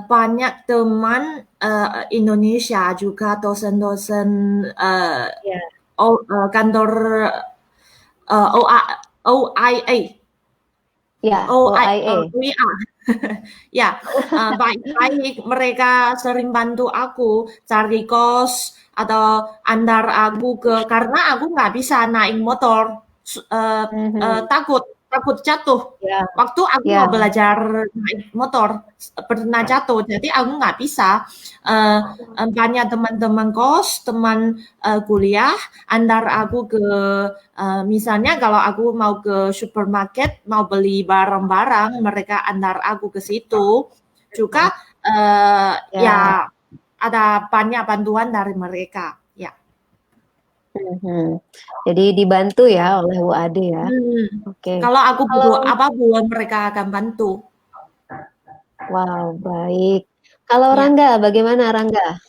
banyak teman Indonesia juga dosen-dosen Ya. kantor OA, OIA, Ya, OIA. OIA. Ya, baik-baik mereka sering bantu aku cari kos atau antar aku karena aku nggak bisa naik motor, Mhm. takut jatuh. Ya, Waktu aku ya. mau belajar naik motor pernah jatuh, jadi aku nggak bisa. Eh, banyak teman-teman kos, teman kuliah, antar aku ke misalnya kalau aku mau ke supermarket, mau beli barang-barang, mereka antar aku ke situ. Juga ya Ya. ada banyak bantuan dari mereka. Ya. Mhm. Jadi dibantu ya oleh UAD ya. Hmm. Oke. Kalau aku Kalau butuh apapun mereka akan bantu. wow, baik. Kalau Ya. Rangga, bagaimana Rangga?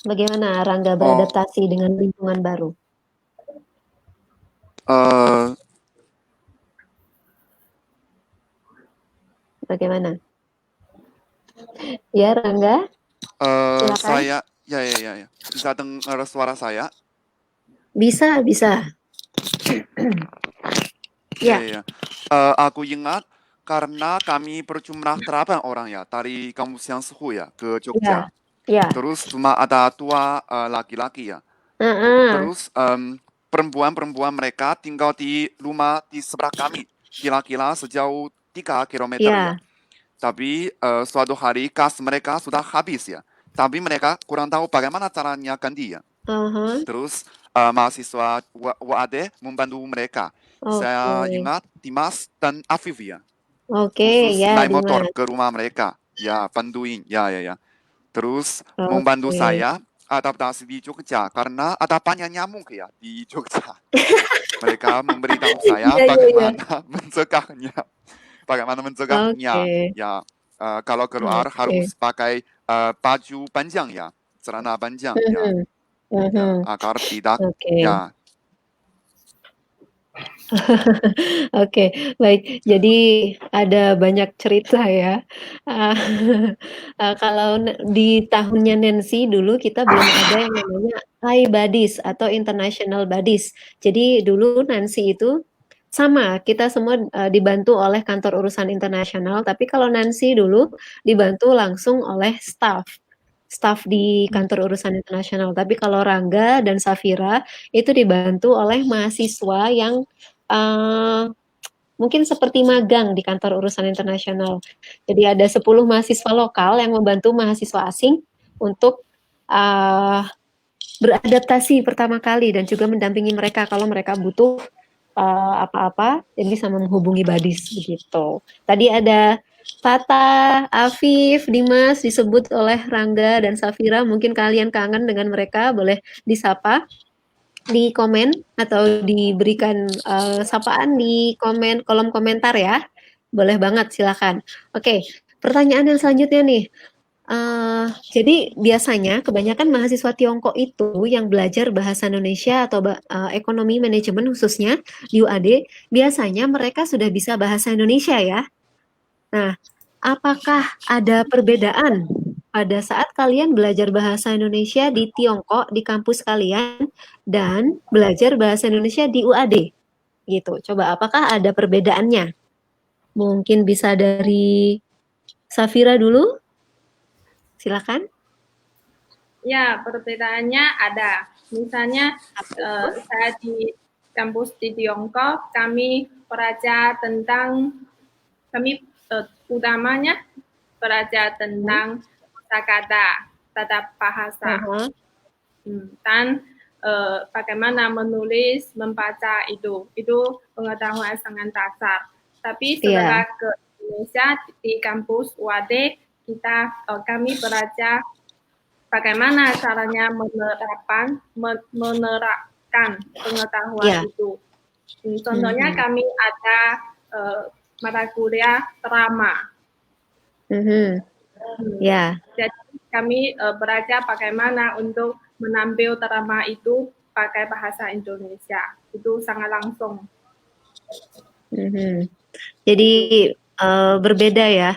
Bagaimana Rangga Oh, beradaptasi dengan lingkungan baru? Bagaimana? Ya, Rangga, silakan. Saya, ya. Bisa dengar suara saya? Bisa. Ya. Ya. Aku ingat karena kami berjumlah 8 orang ya dari kampus yang Sehu ya ke Jogja. Ya. Terus cuma ada 2 laki-laki ya. Heeh. Terus perempuan mereka tinggal di rumah di sebelah kami, kira-kira sejauh 3 kilometer ya. Ya. Tapi suatu hari kas mereka sudah habis ya. Tapi mereka kurang tahu bagaimana caranya ganti ya. Aha. Terus mahasiswa UAD membantu mereka. Saya Oke. ingat Dimas dan Afif ya. Oke, Khusus ya, naik motor Dimas. ke rumah mereka. Ya, bantuin. Ya. Terus membantu Oke. saya adaptasi di Jogja karena ada banyak nyamuk ya di Jogja. Mereka memberitahu saya Iya. bagaimana mencegahnya. Oke. Ya, kalau keluar Oke. harus pakai baju panjang ya, celana panjang ya, Mhm. Mhm. agar tidak Oke. ya. Oke, baik. Jadi ada banyak cerita ya. Ah, kalau di tahunnya Nancy dulu kita belum ada yang namanya iBuddies atau International Buddies. Jadi dulu Nancy itu sama, kita semua dibantu oleh kantor urusan internasional, tapi kalau Nancy dulu dibantu langsung oleh staff di kantor urusan internasional. Tapi kalau Rangga dan Safira itu dibantu oleh mahasiswa yang mungkin seperti magang di kantor urusan internasional. Jadi ada 10 mahasiswa lokal yang membantu mahasiswa asing untuk beradaptasi pertama kali dan juga mendampingi mereka kalau mereka butuh apa-apa dan bisa menghubungi Badis begitu. Tadi ada Tata, Afif, Dimas disebut oleh Rangga dan Safira. Mungkin kalian kangen dengan mereka, boleh disapa di komen atau diberikan sapaan di kolom komentar ya. Boleh banget, silakan. Oke, pertanyaan yang selanjutnya nih. Jadi biasanya kebanyakan mahasiswa Tiongkok itu yang belajar bahasa Indonesia atau ekonomi manajemen khususnya di UAD, biasanya mereka sudah bisa bahasa Indonesia ya. Nah, apakah ada perbedaan pada saat kalian belajar bahasa Indonesia di Tiongkok di kampus kalian dan belajar bahasa Indonesia di UAD? Gitu. Coba apakah ada perbedaannya? Mungkin bisa dari Safira dulu. Silakan. Ya, perbedaannya ada. Misalnya, saya di kampus di Tiongkok, kami belajar tentang, utamanya belajar tentang kosakata, tata bahasa, dan bagaimana menulis, membaca itu pengetahuan sangat dasar. Tapi setelah ke Indonesia di kampus UAD, kami belajar bagaimana caranya menerapkan pengetahuan itu. Contohnya kami ada mata kuliah drama. Jadi kami belajar bagaimana untuk menampil drama itu pakai bahasa Indonesia. Itu sangat langsung. Jadi berbeda ya.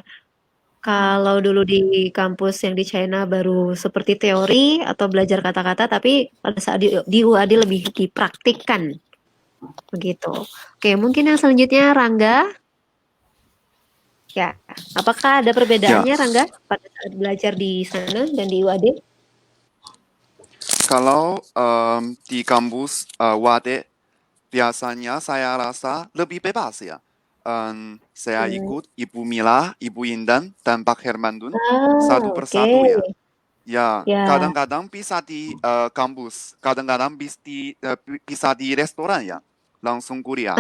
Kalau dulu di kampus yang di China baru seperti teori atau belajar kata-kata, tapi pada saat di UAD lebih dipraktikkan. Begitu. Oke, mungkin yang selanjutnya Rangga. Ya, apakah ada perbedaannya Rangga pada saat belajar di sana dan di UAD? Kalau di kampus UAD biasanya saya rasa lebih bebas ya. Saya ikut Ibu Mila, Ibu Indan, dan Pak Hermandun satu persatu ya. Ya, kadang-kadang bisa di kampus, kadang-kadang bisa di restoran ya, langsung kuliah.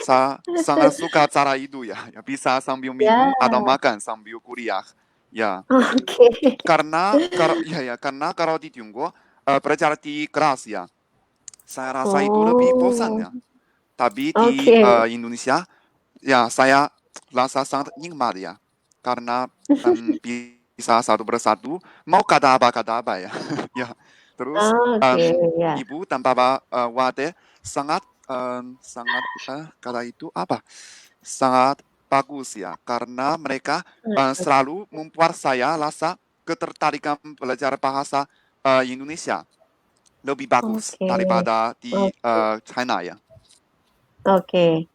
Saya sangat suka cara itu ya, bisa sambil minum atau makan sambil kuliah. Ya, karena kalau di Tiongkok belajar di kelas ya, saya rasa itu lebih bosan ya. Tapi di Indonesia, ya saya rasa sangat nikmat ya, karena bisa satu persatu mau kata apa ya. Ya, terus Ibu dan Bapak Wade sangat kata itu apa? Sangat bagus ya, karena mereka Sangat selalu membuat saya rasa ketertarikan belajar bahasa Indonesia lebih bagus Oke, daripada di oke, China ya. oke.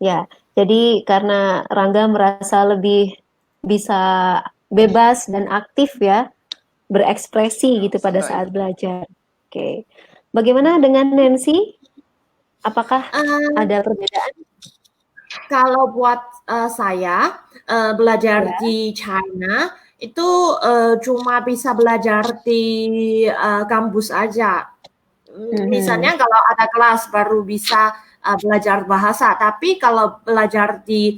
Ya, jadi karena Rangga merasa lebih bisa bebas dan aktif ya, berekspresi gitu pada Iya ya. saat belajar. Oke. Bagaimana dengan Nancy? Apakah Eh, ada perbedaan? Kalau buat saya belajar Ya. di China itu cuma bisa belajar di kampus aja. Mhm. Misalnya kalau ada kelas baru bisa belajar bahasa, tapi kalau belajar di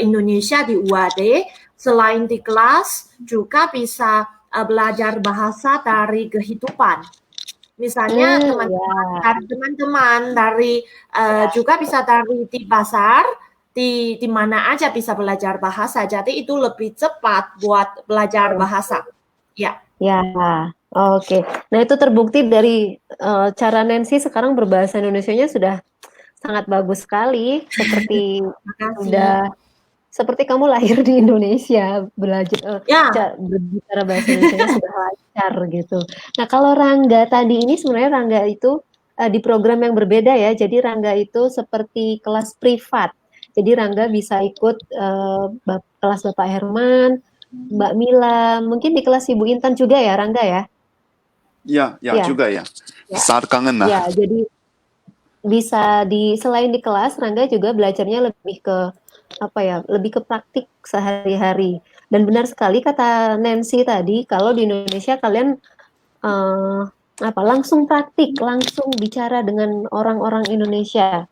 Indonesia di UAD, selain di kelas juga bisa belajar bahasa dari kehidupan. Misalnya Ya. teman-teman dari juga bisa dari di pasar, di mana aja bisa belajar bahasa. Jadi itu lebih cepat buat belajar bahasa. Ya. Ya, oke. Nah, itu terbukti dari cara Nancy sekarang berbahasa Indonesianya sudah sangat bagus sekali, seperti Makasih. sudah seperti kamu lahir di Indonesia, belajar Ya. berbicara bahasa Indonesianya sudah lancar gitu. Nah, kalau Rangga tadi ini sebenarnya Rangga itu di program yang berbeda ya. Jadi Rangga itu seperti kelas privat. Jadi Rangga bisa ikut kelas Bapak Herman, Mbak Mila, mungkin di kelas Ibu Intan juga ya, Rangga ya? Ya, ya Ya, juga ya. ya, Saat kangen lah. ya. Jadi bisa selain di kelas, Rangga juga belajarnya lebih ke apa ya, lebih ke praktik sehari-hari. Dan benar sekali kata Nancy tadi, kalau di Indonesia kalian eh, apa langsung praktik, langsung bicara dengan orang-orang Indonesia.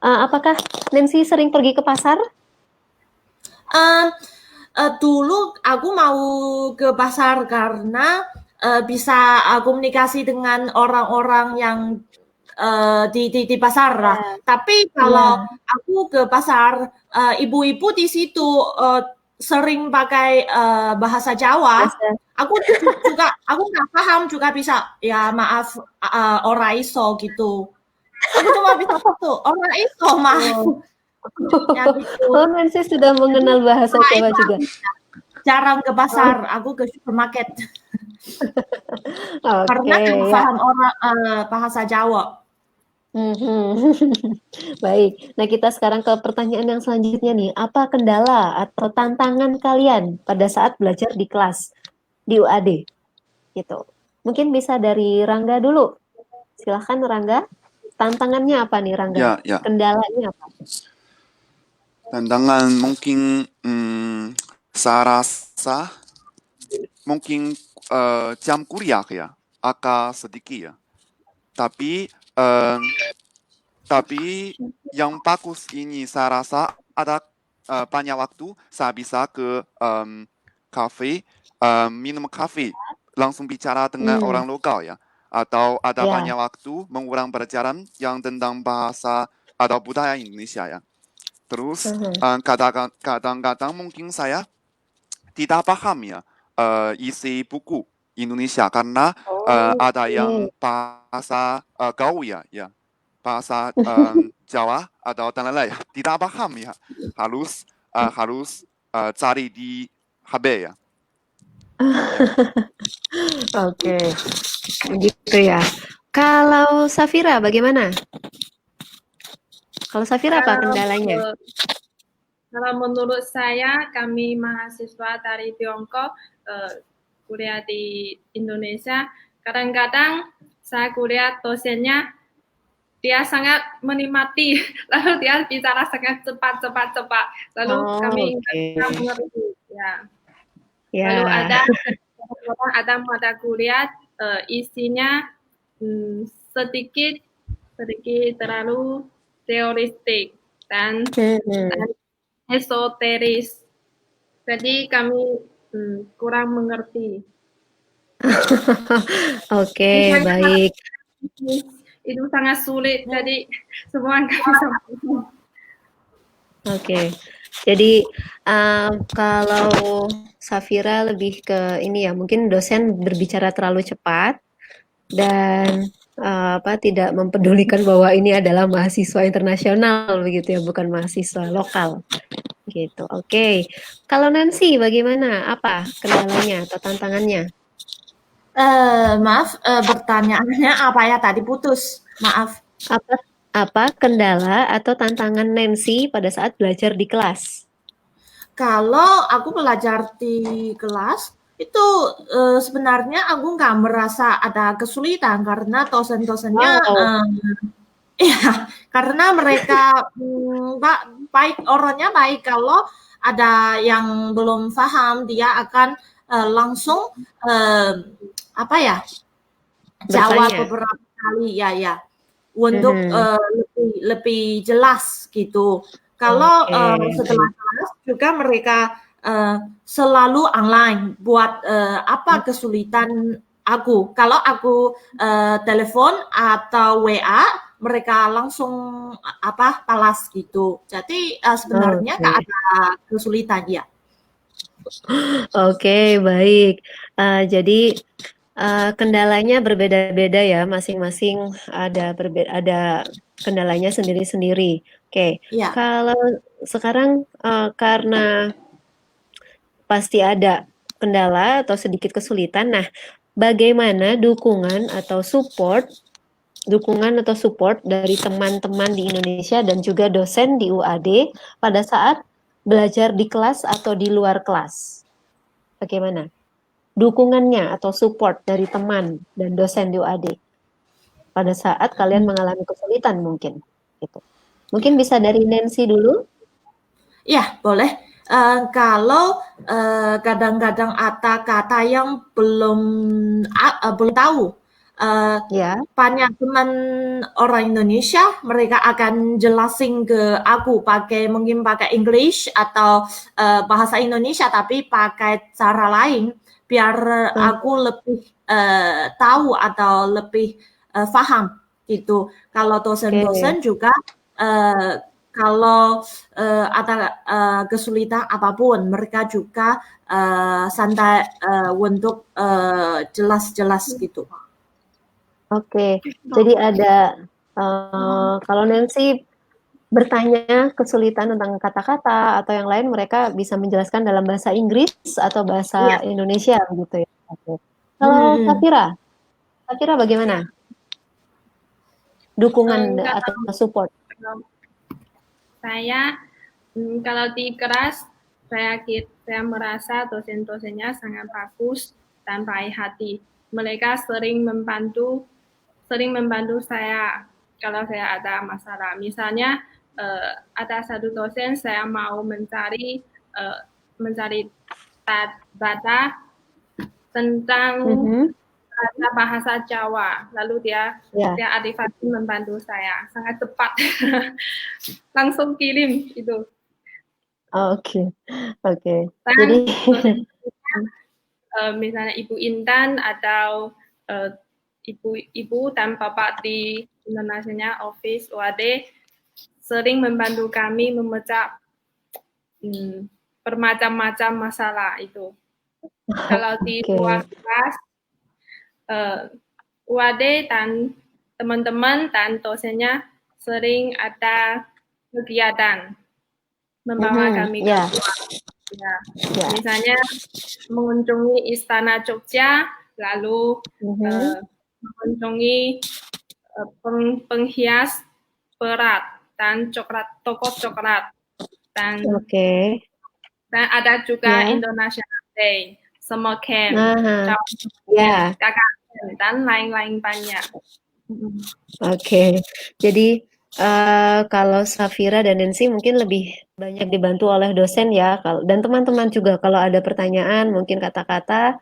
Apakah Nancy sering pergi ke pasar? Eee dulu aku mau ke pasar karena bisa komunikasi dengan orang-orang yang di pasar lah. Ya, Tapi kalau iya. aku ke pasar, ibu-ibu di situ sering pakai bahasa Jawa. Bahasa. Aku juga aku nggak paham juga bisa ya maaf ora iso gitu. Aku cuma bisa satu, ora iso maaf Oh. ya gitu. Oh, Nancy sudah Jadi mengenal bahasa setelah Jawa itu juga. aku jarang ke Oh, pasar, aku ke supermarket karena oke, nggak ya. paham orang bahasa Jawa. Mhm. Baik. Nah, kita sekarang ke pertanyaan yang selanjutnya nih. Apa kendala atau tantangan kalian pada saat belajar di kelas di UAD? Gitu. Mungkin bisa dari Rangga dulu. Silahkan Rangga. Tantangannya apa nih Rangga? Ya, ya. Kendalanya apa? Tantangan mungkin saya rasa mungkin jam kuliah ya agak sedikit ya. Tapi tapi yang bagus ini saya rasa ada banyak waktu saya bisa ke kafe, minum kafe, langsung bicara dengan Hmm, orang lokal ya. Atau ada ya. banyak waktu mengulang pelajaran yang tentang bahasa atau budaya Indonesia ya. Terus Mhm. kadang-kadang mungkin saya tidak paham ya isi buku Indonesia karena ada yang Oke. bahasa gaul ya, bahasa Jawa atau tanah lain tidak paham ya, harus cari di HP ya. Ya, Oke. Gitu ya. Kalau Safira bagaimana? Kalau Safira apa Kalau kendalanya? kalau menurut saya, kami mahasiswa dari Tiongkok kuliah di Indonesia, kadang-kadang saya kuliah dosennya dia sangat menikmati, lalu dia bicara sangat cepat, lalu Oh, kami nggak bisa oke. mengerti. Ya. Lalu Ya. ada mata kuliah isinya sedikit sedikit terlalu teoristik dan Mhm. esoteris. Jadi kami kurang mengerti. Oke, Misalnya baik. itu sangat sulit, jadi semua nggak bisa. Oke. Jadi kalau Safira lebih ke ini ya, mungkin dosen berbicara terlalu cepat dan apa tidak mempedulikan bahwa ini adalah mahasiswa internasional begitu ya, bukan mahasiswa lokal gitu. Oke. Kalau Nancy bagaimana? Apa kendalanya atau tantangannya? Maaf, pertanyaannya apa ya tadi putus? Maaf. Apa apa kendala atau tantangan Nancy pada saat belajar di kelas? Kalau aku belajar di kelas itu sebenarnya aku nggak merasa ada kesulitan karena dosen-dosennya Wow. iya, karena mereka baik orangnya baik. Kalau ada yang belum paham, dia akan langsung apa ya jawab Bertanya. beberapa kali ya untuk Mhm. lebih lebih jelas gitu. Kalau Oke, setelah baik. kelas juga mereka selalu online buat apa kesulitan aku. Kalau aku telepon atau WA, mereka langsung apa balas gitu. Jadi sebenarnya nggak Oke. ada kesulitan ya. Oke, baik. Jadi kendalanya berbeda-beda ya, masing-masing ada kendalanya sendiri-sendiri. Oke, Ya. kalau sekarang karena pasti ada kendala atau sedikit kesulitan. Nah, bagaimana dukungan atau support dari teman-teman di Indonesia dan juga dosen di UAD pada saat belajar di kelas atau di luar kelas? Bagaimana? Dukungannya atau support dari teman dan dosen di UAD pada saat kalian mengalami kesulitan mungkin gitu. Mungkin bisa dari Nancy dulu? Ya, boleh. Kalau kadang-kadang ada kata yang belum tahu, Ya. banyak teman orang Indonesia mereka akan jelasin ke aku mungkin pakai English atau bahasa Indonesia tapi pakai cara lain biar Hmm, aku lebih tahu atau lebih paham gitu. Kalau Oke. dosen-dosen juga eh, kalau ada kesulitan apapun, mereka juga santai untuk jelas-jelas gitu. Oke. Jadi ada kalau Nancy bertanya kesulitan tentang kata-kata atau yang lain mereka bisa menjelaskan dalam bahasa Inggris atau Iya. bahasa Indonesia gitu ya. Oke. Kalau Mm-mm. Safira bagaimana? Dukungan Kalau atau support? saya kalau di kelas saya merasa dosen-dosennya sangat bagus dan baik hati. Mereka sering membantu saya kalau saya ada masalah. Misalnya ada satu dosen saya mau mencari data tentang Mhm. bahasa Jawa. Lalu Ya. dia adivasi membantu saya sangat cepat. Langsung kirim itu. Oke. Oke. Dan Jadi dosen misalnya Ibu Intan atau ibu dan bapak di International Office UAD sering membantu kami memecah bermacam-macam masalah itu. Kalau di oke. luar kelas, UAD dan teman-teman dan dosennya sering ada kegiatan membawa Mhm. kami Ya, keluar. Ya. ya. Misalnya mengunjungi Istana Jogja, lalu Mhm. mengunjungi penghias berat dan toko coklat dan Oke. ada juga Ya. International Day, Summer Camp, Nah, Cawan Camp, ya. KKN dan lain-lain banyak. Oke. Jadi kalau Safira dan Nancy mungkin lebih banyak dibantu oleh dosen ya, dan teman-teman juga kalau ada pertanyaan, mungkin kata-kata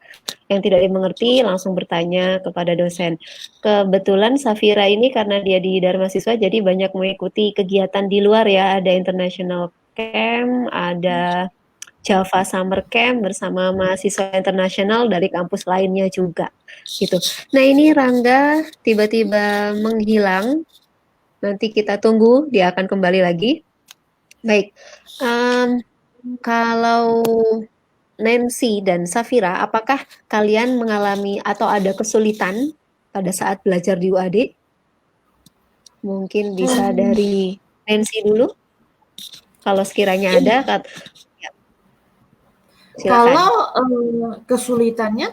yang tidak dimengerti langsung bertanya kepada dosen. Kebetulan Safira ini karena dia di Dharma Siswa jadi banyak mengikuti kegiatan di luar ya, ada international camp, ada Java Summer Camp bersama mahasiswa internasional dari kampus lainnya juga gitu. Nah ini Rangga tiba-tiba menghilang. Nanti kita tunggu dia akan kembali lagi. Baik, kalau Nancy dan Safira, apakah kalian mengalami atau ada kesulitan pada saat belajar di UAD? Mungkin bisa Hmm, dari Nancy dulu. Kalau sekiranya ada, silakan. Kalau kesulitannya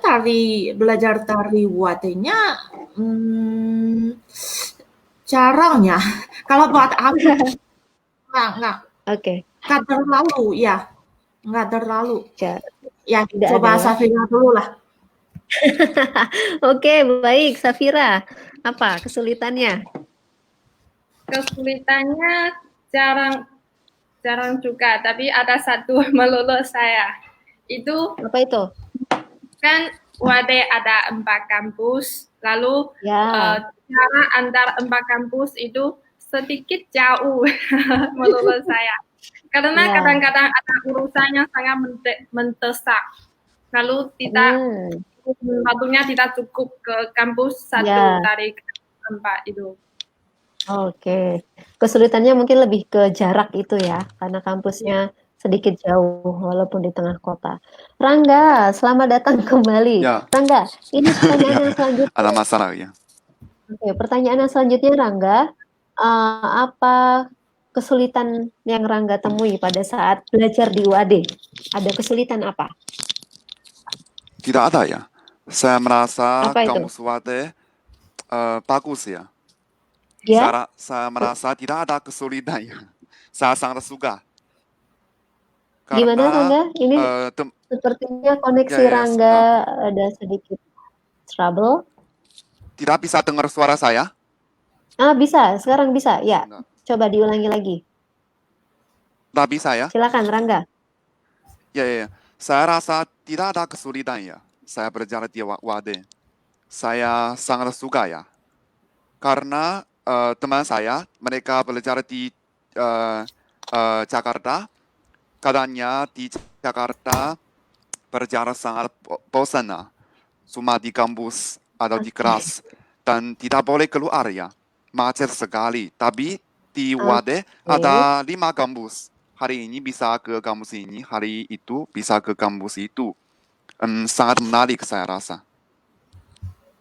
belajar tari wadenya, jarang ya. Kalau buat aku nggak Oke, terlalu ya, nggak terlalu. Ya, tidak coba ada ya. Safira dulu lah. Oke, baik, Safira. Apa kesulitannya? Kesulitannya jarang juga, tapi ada satu melulu saya. Itu Apa itu? kan UAD ada 4 kampus, lalu Ya. jarak antar 4 kampus itu sedikit jauh menurut saya. Karena Ya. kadang-kadang ada urusannya sangat mendesak. Lalu waktunya tidak cukup ke kampus satu dari tempat itu. Oke. Kesulitannya mungkin lebih ke jarak itu ya, karena kampusnya sedikit jauh walaupun di tengah kota. Rangga, selamat datang kembali. Ya. Rangga, ini pertanyaan yang selanjutnya. Ada masalah ya. Oke, pertanyaan yang selanjutnya, Rangga. Apa kesulitan yang Rangga temui pada saat belajar di UAD? Ada kesulitan apa? Tidak ada ya. Saya merasa Apa itu? kampus UAD bagus ya. Ya? Saya merasa tidak ada kesulitan ya. Saya sangat suka. Gimana, Karena Rangga? Ini sepertinya koneksi Rangga ada sedikit trouble. tidak bisa dengar suara saya. Bisa. Sekarang bisa. Ya. Enggak. Coba diulangi lagi. Tidak bisa ya. Silakan, Rangga. Ya. Saya rasa tidak ada kesulitan ya. Saya belajar di UAD. Saya sangat suka ya. Karena teman saya, mereka belajar di Jakarta. Katanya di Jakarta belajar sangat bosan ya. Cuma di kampus atau di kelas. Dan tidak boleh keluar ya. Macet sekali. Tapi di UAD ada 5 kampus. Hari ini bisa ke kampus ini, hari itu bisa ke kampus itu. Sangat menarik saya rasa.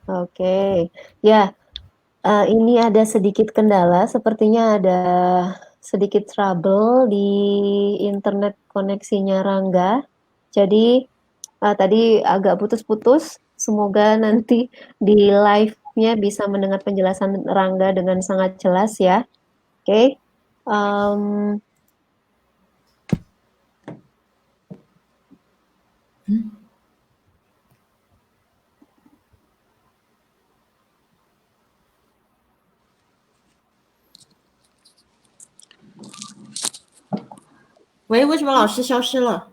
Oke. Ya, ini ada sedikit kendala. Sepertinya ada sedikit trouble di internet koneksinya Rangga. Jadi, tadi agak putus-putus. Semoga nanti di live-nya bisa mendengar penjelasan Rangga dengan sangat jelas ya. Oke. 喂，为什么老师消失了？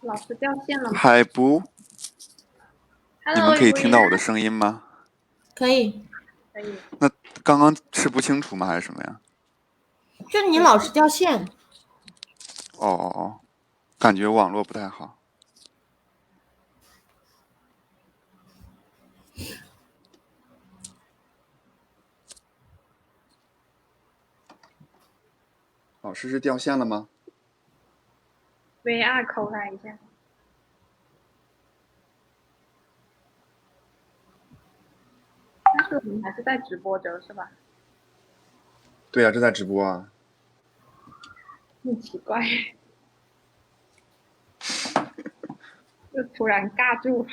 老师掉线了吗？还不，你 Hello，们可以听到我的声音吗？可以。可以。那刚刚是不清楚吗？还是什么呀？就你老是掉线。哦，感觉网络不太好。老师是掉线了吗？ VR 扣他一下。但是我们还是在直播着，是吧？对啊，这在直播啊。很奇怪，就突然尬住。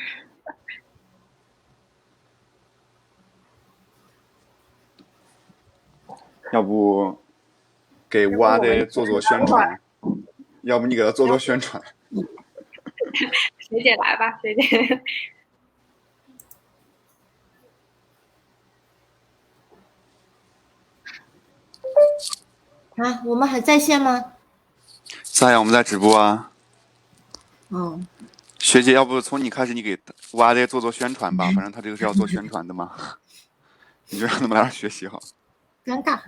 要不给蛙的做做宣传？要不你给他做做宣传？学姐来吧，学姐。啊，我们还在线吗？在呀，我们在直播啊。哦，学姐，要不从你开始，你给蛙的做做宣传吧，反正他这个是要做宣传的嘛。你就让他们来这儿学习好。尴尬，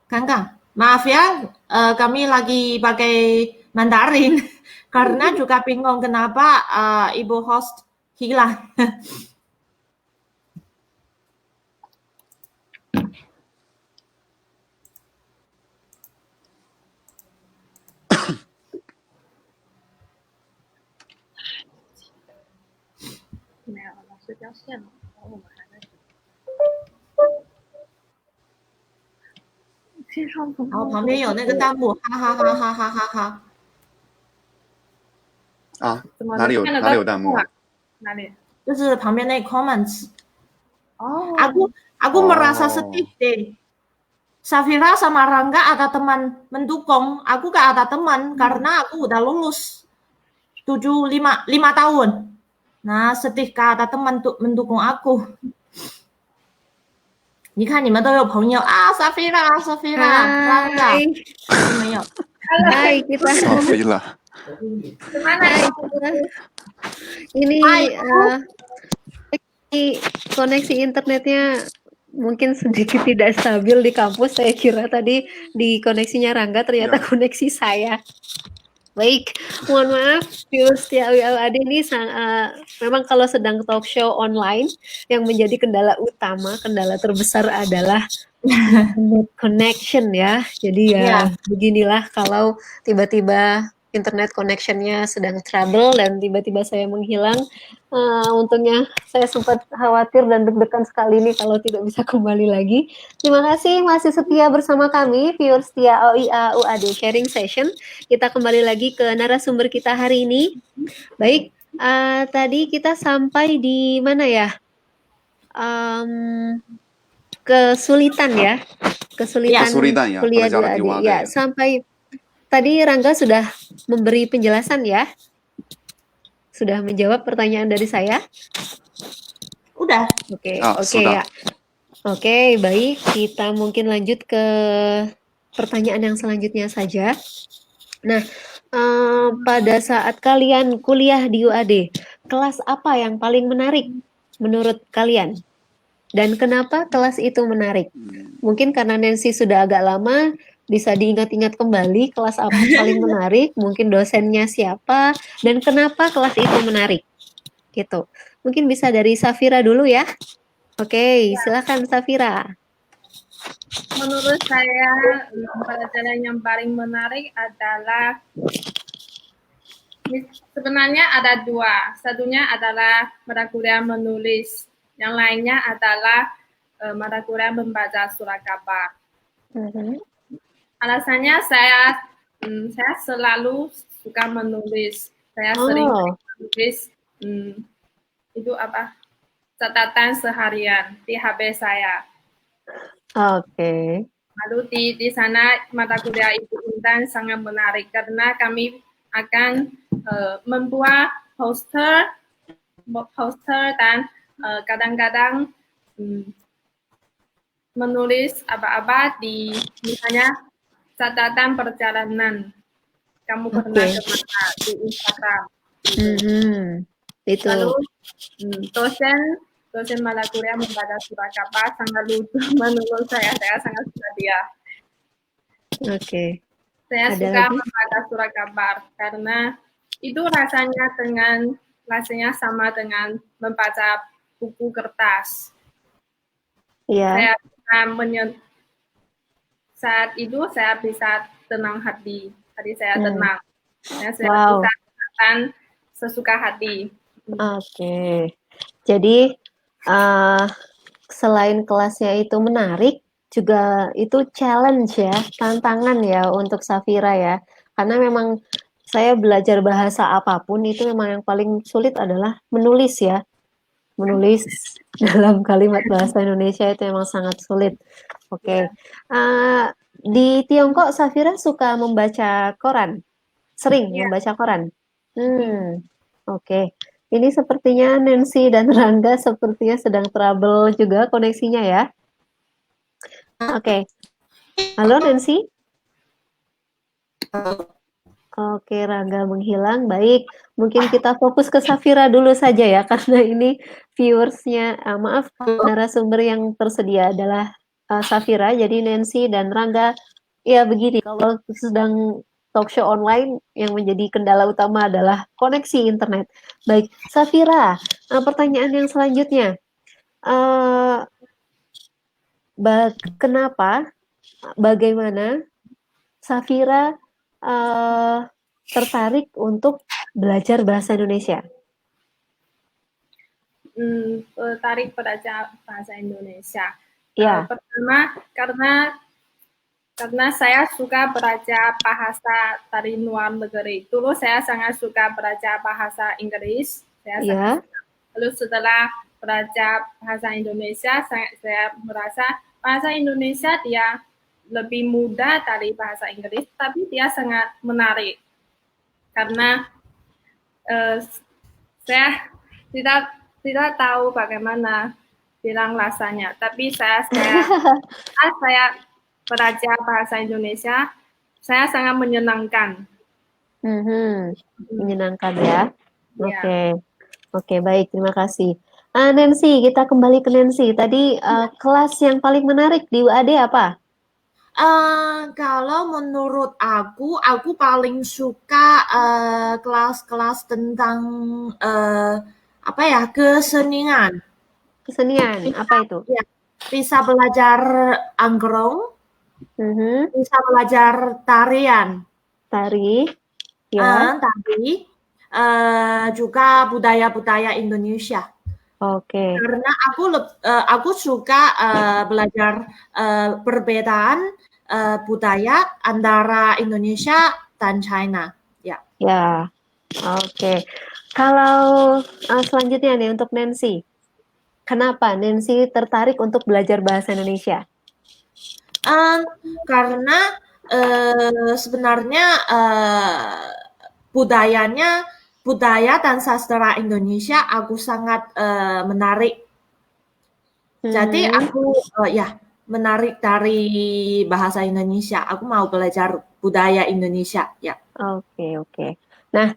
尴尬。Maaf ya, kami lagi pakai Mandarin karena juga bingung kenapa ibu host hilang. "没有，老师掉线了，然后我们还在。然后旁边有那个弹幕，哈哈哈哈哈哈哈。啊，怎么哪里有看得到哪里有弹幕啊？哪里？就是旁边那 comments. Oh, Aku merasa sedih deh. Safira sama Rangga ada teman mendukung. Aku gak ada teman karena aku udah lulus 5 tahun. Nah, sedih gak ada teman mendukung aku. 你看你们都有朋友啊，Safira, Rangga, Hai, 都没有。 hai kita. Alhamdulillah. Gimana Hai ya? kita. Ini Hai, koneksi internetnya mungkin sedikit tidak stabil di kampus. Saya kira tadi di koneksinya Rangga, ternyata Ya. koneksi saya. Baik, mohon maaf, viewers WAD ini memang kalau sedang talk show online yang menjadi kendala utama, kendala terbesar adalah internet connection ya. Jadi ya Ya. beginilah kalau tiba-tiba internet connectionnya sedang trouble dan tiba-tiba saya menghilang. Untungnya saya sempat khawatir dan deg-degan sekali nih kalau tidak bisa kembali lagi. Terima kasih masih setia bersama kami, viewers setia OIA UAD Sharing Session. Kita kembali lagi ke narasumber kita hari ini. Baik, tadi kita sampai di mana ya? Kesulitan ya, kesulitan Kesulitan ya, kuliah di pelajaran di UAD. UAD Ya, ya. sampai tadi Rangga sudah memberi penjelasan ya, sudah menjawab pertanyaan dari saya. Udah. Oke, Ah, oke sudah. ya. Oke, baik. Kita mungkin lanjut ke pertanyaan yang selanjutnya saja. Nah, pada saat kalian kuliah di UAD, kelas apa yang paling menarik menurut kalian? Dan kenapa kelas itu menarik? Mungkin karena Nancy sudah agak lama, bisa diingat-ingat kembali kelas apa yang paling menarik, mungkin dosennya siapa, dan kenapa kelas itu menarik. Gitu. Mungkin bisa dari Safira dulu ya. Oke, silakan Safira. Menurut saya, pelajaran yang paling menarik adalah sebenarnya ada dua. Satunya adalah mata kuliah menulis. Yang lainnya adalah mata kuliah membaca surat kabar. Alasannya saya selalu suka menulis. Saya sering menulis itu apa? Catatan seharian di HP saya. Oke. Lalu di sana mata kuliah Ibu Intan sangat menarik karena kami akan membuat poster dan kadang-kadang menulis apa-apa di misalnya catatan perjalanan. Kamu pernah kemana di Instagram. Itu. Lalu dosen mata kuliah membaca surat kabar sangat lucu menurut saya sangat suka dia. Oke. Saya suka membaca surat kabar karena itu rasanya sama dengan membaca buku kertas. Iya. Saat itu saya bisa tenang hati saya tenang. Saya bisa katakan sesuka hati. Oke. Jadi selain kelasnya itu menarik, juga itu challenge ya, tantangan ya untuk Safira ya. Karena memang saya belajar bahasa apapun itu memang yang paling sulit adalah menulis ya. Menulis dalam kalimat bahasa Indonesia itu memang sangat sulit. Oke. Di Tiongkok Safira suka membaca koran? Sering membaca koran? Oke. Ini sepertinya Nancy dan Rangga sepertinya sedang trouble juga koneksinya ya. Oke. Halo Nancy? Oke, Rangga menghilang. Baik, mungkin kita fokus ke Safira dulu saja ya, karena ini viewersnya, narasumber yang tersedia adalah Safira. Jadi Nancy dan Rangga, ya begini, kalau sedang talk show online yang menjadi kendala utama adalah koneksi internet. Baik, Safira, pertanyaan yang selanjutnya, bagaimana Safira tertarik untuk belajar bahasa Indonesia? Tertarik belajar bahasa Indonesia. Ya. Pertama karena karena saya suka belajar bahasa dari luar negeri. Dulu saya sangat suka belajar bahasa Inggris. Saya sangat Ya. suka. Lalu setelah belajar bahasa Indonesia, saya merasa bahasa Indonesia dia lebih mudah dari bahasa Inggris, tapi dia sangat menarik. Karena saya tidak tahu bagaimana bilang rasanya, tapi saya belajar bahasa Indonesia, saya sangat menyenangkan. Menyenangkan ya. Ya. Oke, baik, terima kasih. Nancy, kita kembali ke Nancy. Tadi kelas yang paling menarik di UAD apa? Kalau menurut aku paling suka kelas-kelas tentang apa ya, kesenian. Kesenian, apa itu? Ya, bisa belajar angklung, bisa belajar tarian, Tari, ya. tapi juga budaya-budaya Indonesia. Oke. Karena aku suka belajar perbedaan budaya antara Indonesia dan China. Ya. Ya, oke. Kalau selanjutnya nih untuk Nancy, kenapa Nancy tertarik untuk belajar bahasa Indonesia? Karena sebenarnya budaya dan sastra Indonesia aku sangat menarik. Jadi aku menarik dari bahasa Indonesia. Aku mau belajar budaya Indonesia. Ya. Oke. Nah,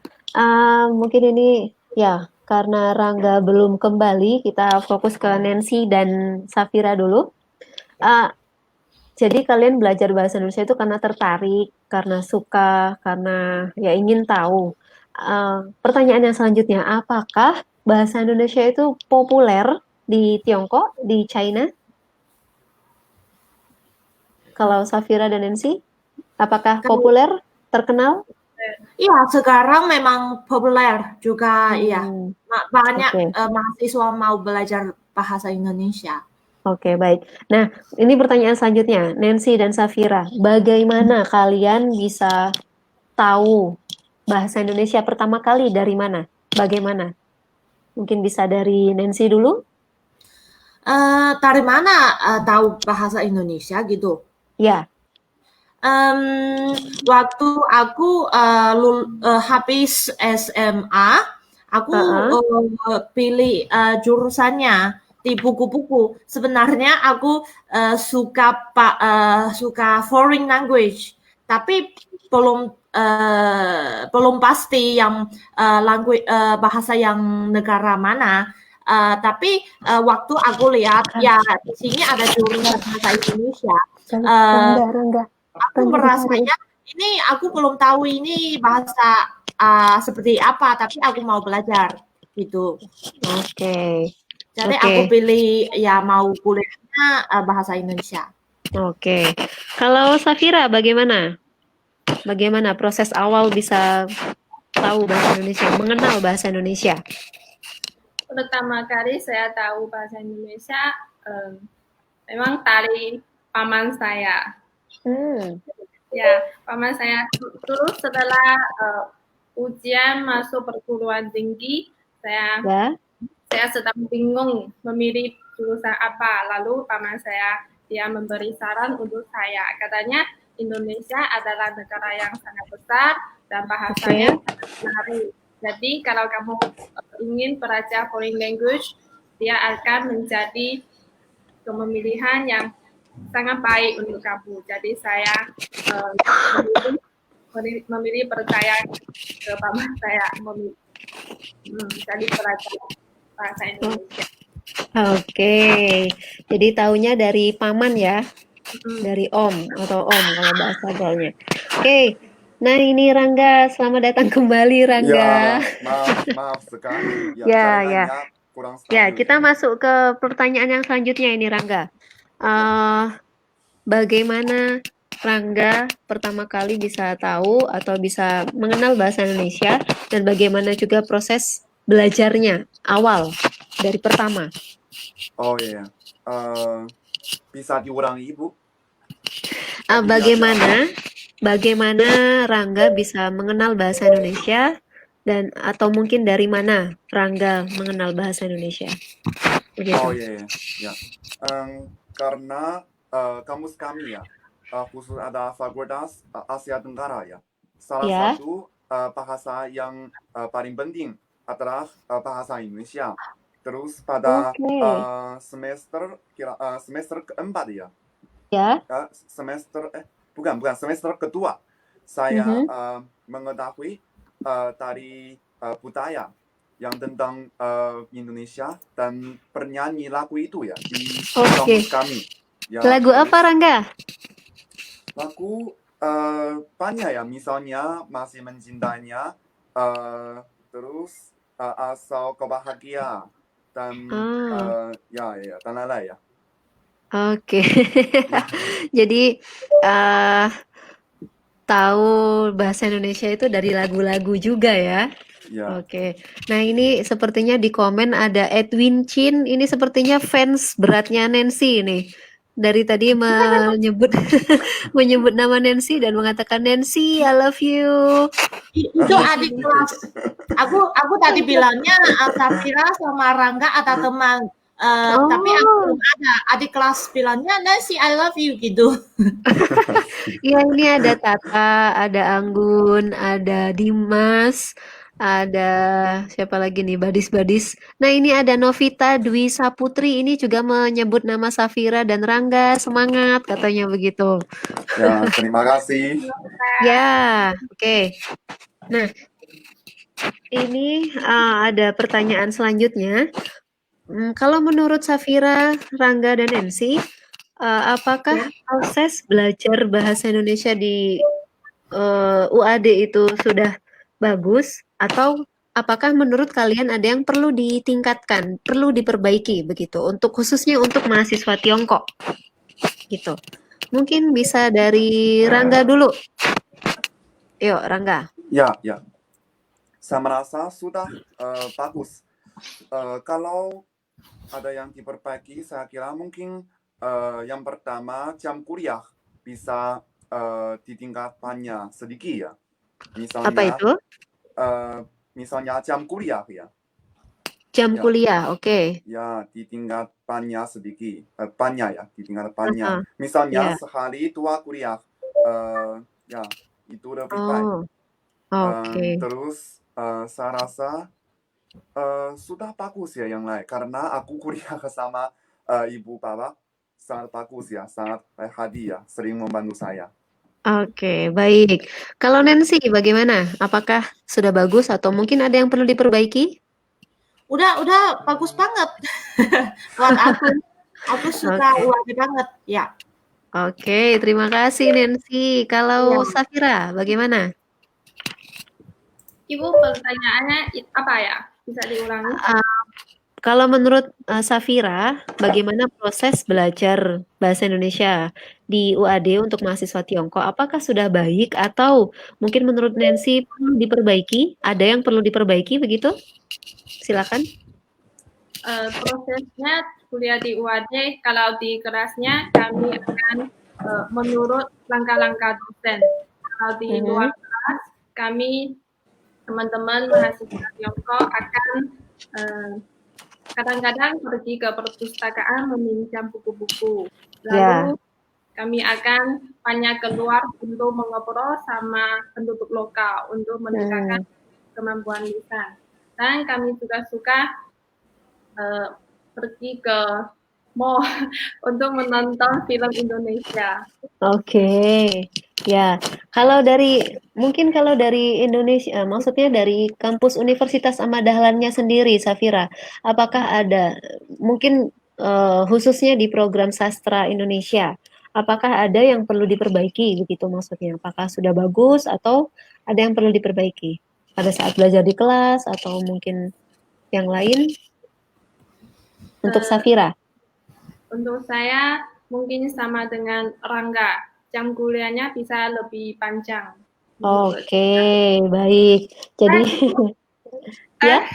mungkin ini ya karena Rangga belum kembali, kita fokus ke Nancy dan Safira dulu. Jadi kalian belajar bahasa Indonesia itu karena tertarik, karena suka, karena ya ingin tahu. Pertanyaan yang selanjutnya, apakah bahasa Indonesia itu populer di Tiongkok, di China? Kalau Safira dan Nancy, apakah populer, terkenal? Iya, sekarang memang populer juga. Iya, banyak mahasiswa mau belajar bahasa Indonesia. Oke, baik. Nah, ini pertanyaan selanjutnya, Nancy dan Safira, bagaimana kalian bisa tahu bahasa Indonesia pertama kali dari mana? Bagaimana? Mungkin bisa dari Nancy dulu? Dari mana tahu bahasa Indonesia gitu? Ya. Waktu aku habis SMA, aku pilih jurusannya di buku-buku. Sebenarnya aku suka foreign language, tapi belum pasti yang bahasa yang negara mana. Tapi waktu aku lihat ya di sini ada jurusan bahasa Indonesia. Rangga. Aku merasanya ini aku belum tahu ini bahasa seperti apa, tapi aku mau belajar gitu. Oke. Jadi aku pilih ya mau kuliahnya bahasa Indonesia. Oke. Kalau Safira bagaimana? Bagaimana proses awal bisa tahu bahasa Indonesia, mengenal bahasa Indonesia? Pertama kali saya tahu bahasa Indonesia memang dari paman saya. Ya, paman saya dulu setelah ujian masuk perguruan tinggi, saya sedang bingung memilih jurusan apa. Lalu paman saya dia memberi saran untuk saya. Katanya Indonesia adalah negara yang sangat besar dan bahasanya sangat menarik. Jadi kalau kamu ingin belajar foreign language, dia akan menjadi pemilihan yang sangat baik untuk kamu. Jadi saya memilih percaya ke paman saya jadi belajar bahasa Indonesia. Oke, jadi taunya dari paman ya, dari om atau om kalau bahasa gaulnya. Oke, nah ini Rangga, selamat datang kembali Rangga. Ya, maaf sekali. Ya. Kurang stabil. Ya, kita masuk ke pertanyaan yang selanjutnya ini Rangga. Bagaimana Rangga pertama kali bisa tahu atau bisa mengenal bahasa Indonesia dan bagaimana juga proses belajarnya awal dari pertama? Oh iya, bisa diulangi Ibu? bagaimana Rangga bisa mengenal bahasa Indonesia dan atau mungkin dari mana Rangga mengenal bahasa Indonesia? Begitu. Oh iya, ya. Karena kamus kami ya, khusus ada Fakultas Asia Tenggara ya. Salah Ya. satu bahasa yang paling penting adalah bahasa Indonesia. Terus pada Oke. semester keempat ya, Ya. bukan semester kedua, saya Mhm. mengetahui dari budaya yang tentang Indonesia dan bernyanyi lagu itu ya di Oke. kampus kami. Ya, Lagu terus apa Rangga? lagu banyak ya, misalnya Masih Mencintainya, terus Asal Kau Bahagia, dan ya dan lain-lain ya. Oke. Jadi tahu bahasa Indonesia itu dari lagu-lagu juga ya. Ya. Oke. Nah, ini sepertinya di komen ada Edwin Chin. Ini sepertinya fans beratnya Nancy ini. Dari tadi menyebut menyebut nama Nancy dan mengatakan Nancy, I love you. Itu adik kelas. Aku tadi bilangnya Safira sama Rangga ada teman. Tapi aku belum ada. Adik kelas bilangnya Nancy I love you gitu. Iya, ini ada Tata, ada Anggun, ada Dimas, ada siapa lagi nih, Badis-Badis. Nah, ini ada Novita Dwi Saputri, ini juga menyebut nama Safira dan Rangga, semangat katanya begitu. Ya, terima kasih. Ya, oke. Nah, ini ada pertanyaan selanjutnya. Kalau menurut Safira, Rangga, dan Nancy, apakah proses belajar bahasa Indonesia di UAD itu sudah bagus atau apakah menurut kalian ada yang perlu ditingkatkan, perlu diperbaiki begitu untuk khususnya untuk mahasiswa Tiongkok gitu. Mungkin bisa dari Rangga dulu. Yuk, Rangga. Ya. Saya merasa sudah bagus. Kalau ada yang diperbaiki, saya kira mungkin yang pertama jam kuliah bisa ditingkatkannya sedikit ya. Misalnya, Apa itu? Misalnya jam kuliah ya. Jam kuliah, oke. Ya, ditingkatkannya sedikit. Banyak ya, ditingkatkannya. Misalnya sehari 2 kuliah. Ya, itu lebih baik. Oke. Terus saya rasa sudah bagus ya yang lain karena aku kuliah sama ibu bapak sangat bagus ya, sangat hadi ya, sering membantu saya. Oke, baik. Kalau Nancy bagaimana? Apakah sudah bagus atau mungkin ada yang perlu diperbaiki? Udah bagus banget. Buat aku suka UAD banget ya. Oke, terima kasih Nancy. Kalau Safira, bagaimana? Ibu pertanyaannya apa ya? Bisa diulangi? Kalau menurut Safira, bagaimana proses belajar bahasa Indonesia di UAD untuk mahasiswa Tiongkok? Apakah sudah baik atau mungkin menurut Nancy perlu diperbaiki? Ada yang perlu diperbaiki begitu? Silakan. Prosesnya kuliah di UAD, kalau di kelasnya kami akan menurut langkah-langkah dosen. Kalau di luar kelas, kami teman-teman mahasiswa Tiongkok akan kadang-kadang pergi ke perpustakaan meminjam buku-buku. Lalu kami akan banyak keluar untuk mengobrol sama penduduk lokal untuk meningkatkan kemampuan lisan. Dan kami juga suka pergi ke mall untuk menonton film Indonesia. Oke, ya. Kalau dari Indonesia, maksudnya dari kampus Universitas Ahmad Dahlannya sendiri, Safira, apakah ada mungkin khususnya di program sastra Indonesia, apakah ada yang perlu diperbaiki begitu maksudnya? Apakah sudah bagus atau ada yang perlu diperbaiki pada saat belajar di kelas atau mungkin yang lain? Untuk Safira. Untuk saya mungkin sama dengan Rangga, jam kuliahnya bisa lebih panjang. Oke, baik. Jadi ya.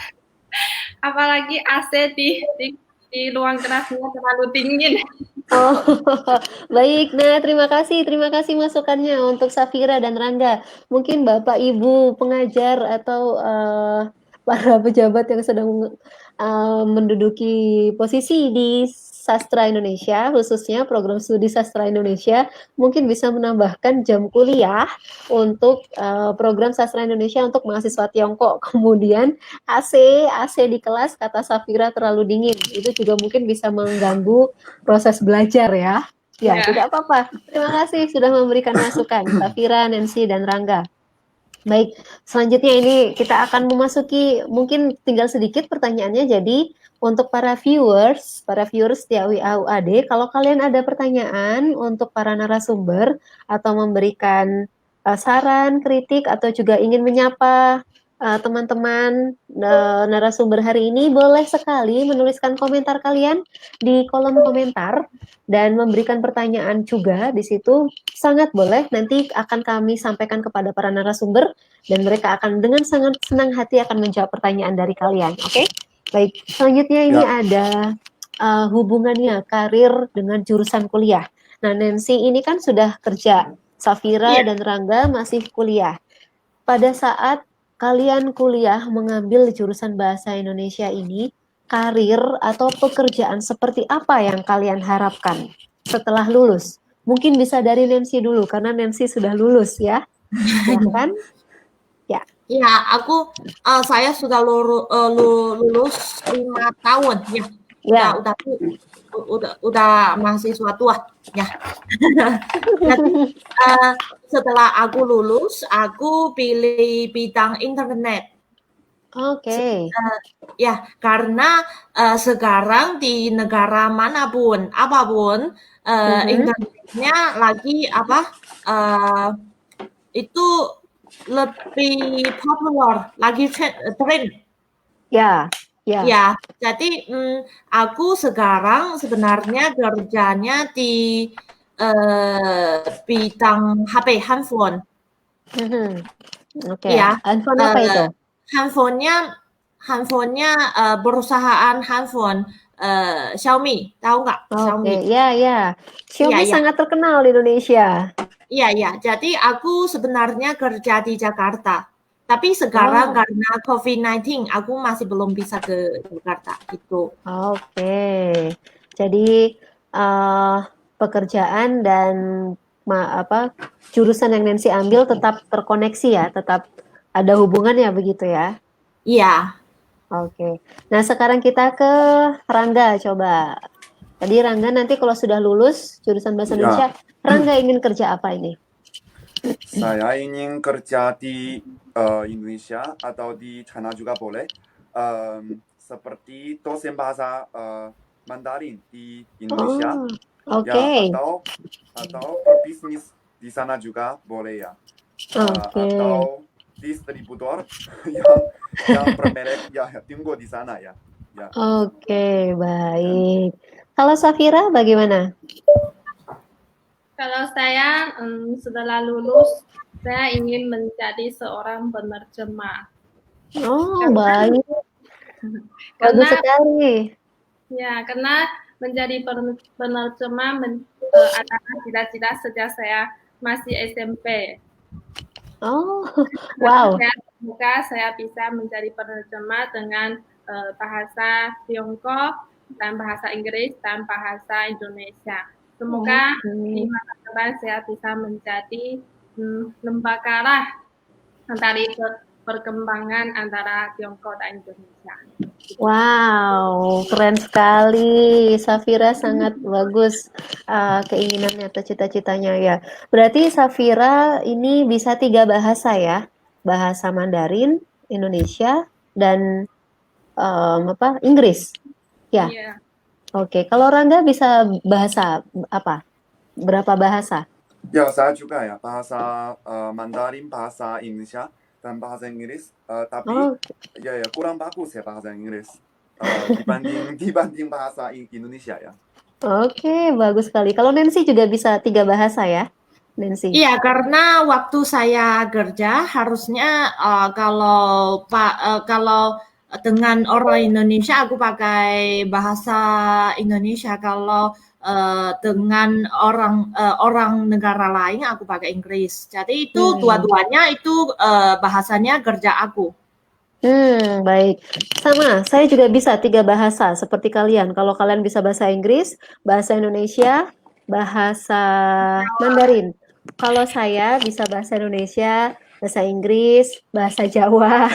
Apalagi AC di di ruang kelasnya terlalu dingin. Oh, baik. Nah, terima kasih masukannya untuk Safira dan Rangga. Mungkin Bapak Ibu pengajar atau para pejabat yang sedang menduduki posisi di sastra Indonesia, khususnya program studi sastra Indonesia, mungkin bisa menambahkan jam kuliah untuk program sastra Indonesia untuk mahasiswa Tiongkok. Kemudian AC di kelas kata Safira terlalu dingin. Itu juga mungkin bisa mengganggu proses belajar ya. Ya, Ya. tidak apa-apa. Terima kasih sudah memberikan masukan, Safira, Nancy, dan Rangga. Baik, selanjutnya ini kita akan memasuki mungkin tinggal sedikit pertanyaannya. Jadi untuk para viewers setia UAD, kalau kalian ada pertanyaan untuk para narasumber atau memberikan saran, kritik, atau juga ingin menyapa teman-teman narasumber hari ini, boleh sekali menuliskan komentar kalian di kolom komentar dan memberikan pertanyaan juga di situ. Sangat boleh, nanti akan kami sampaikan kepada para narasumber dan mereka akan dengan sangat senang hati akan menjawab pertanyaan dari kalian. Oke? Baik, selanjutnya ini ada hubungannya karir dengan jurusan kuliah. Nah, Nancy ini kan sudah kerja, Safira dan Rangga masih kuliah. Pada saat kalian kuliah mengambil jurusan bahasa Indonesia ini, karir atau pekerjaan seperti apa yang kalian harapkan setelah lulus? Mungkin bisa dari Nancy dulu, karena Nancy sudah lulus ya. Silahkan. Ya, saya sudah lulus 5 tahun ya. Ya. Udah mahasiswa tua ya. Jadi, setelah aku lulus, aku pilih bidang internet. Oke. Ya, karena sekarang di negara manapun, apapun, internetnya lagi itu lebih populer, lagi tren. Ya. Ya, jadi aku sekarang sebenarnya kerjanya di bidang HP, handphone. Oke. Ya, Handphone apa itu? handphonenya perusahaan handphone Xiaomi, tahu nggak? Xiaomi. Ya. Xiaomi sangat terkenal di Indonesia. Iya. Jadi aku sebenarnya kerja di Jakarta. Tapi sekarang karena COVID-19, aku masih belum bisa ke Jakarta gitu. Oke. Jadi pekerjaan dan jurusan yang Nancy ambil tetap terkoneksi ya, tetap ada hubungannya begitu ya? Iya. Oke. Nah, sekarang kita ke Rangga coba. Tadi Rangga nanti kalau sudah lulus jurusan bahasa Indonesia, Rangga ingin kerja apa ini? Saya ingin kerja di Indonesia atau di China juga boleh. Seperti dosen bahasa Mandarin di Indonesia. Oke. Ya, atau berbisnis di sana juga boleh ya. Atau distributor yang bermerek ya tunggu di sana ya. Oke, baik. Kalau Safira bagaimana? Kalau saya setelah lulus, saya ingin menjadi seorang penerjemah. Oh, baik. Bagus sekali. Ya, karena menjadi penerjemah adalah cita-cita sejak saya masih SMP. Oh, wow. Semoga saya bisa menjadi penerjemah dengan bahasa Tiongkok dan bahasa Inggris dan bahasa Indonesia. Semoga di masa depan saya bisa menjadi lembaga lah antara perkembangan antara Tiongkok dan Indonesia. Wow, keren sekali. Safira sangat bagus keinginannya atau cita-citanya ya. Berarti Safira ini bisa 3 bahasa ya? Bahasa Mandarin, Indonesia, dan Inggris. Ya. Yeah. Oke, kalau Rangga bisa bahasa apa? Berapa bahasa? Ya, saya juga ya. Bahasa Mandarin, bahasa Indonesia, dan bahasa Inggris. Tapi ya kurang bagus ya bahasa Inggris dibanding bahasa Indonesia ya. Oke, bagus sekali. Kalau Nancy juga bisa 3 bahasa ya, Nancy? Iya, karena waktu saya kerja harusnya kalau dengan orang Indonesia aku pakai bahasa Indonesia, kalau dengan orang negara lain aku pakai Inggris. Jadi itu dua-duanya itu bahasanya kerja aku. Baik. Sama, saya juga bisa 3 bahasa seperti kalian. Kalau kalian bisa bahasa Inggris, bahasa Indonesia, bahasa Mandarin. Kalau saya bisa bahasa Indonesia, bahasa Inggris, bahasa Jawa,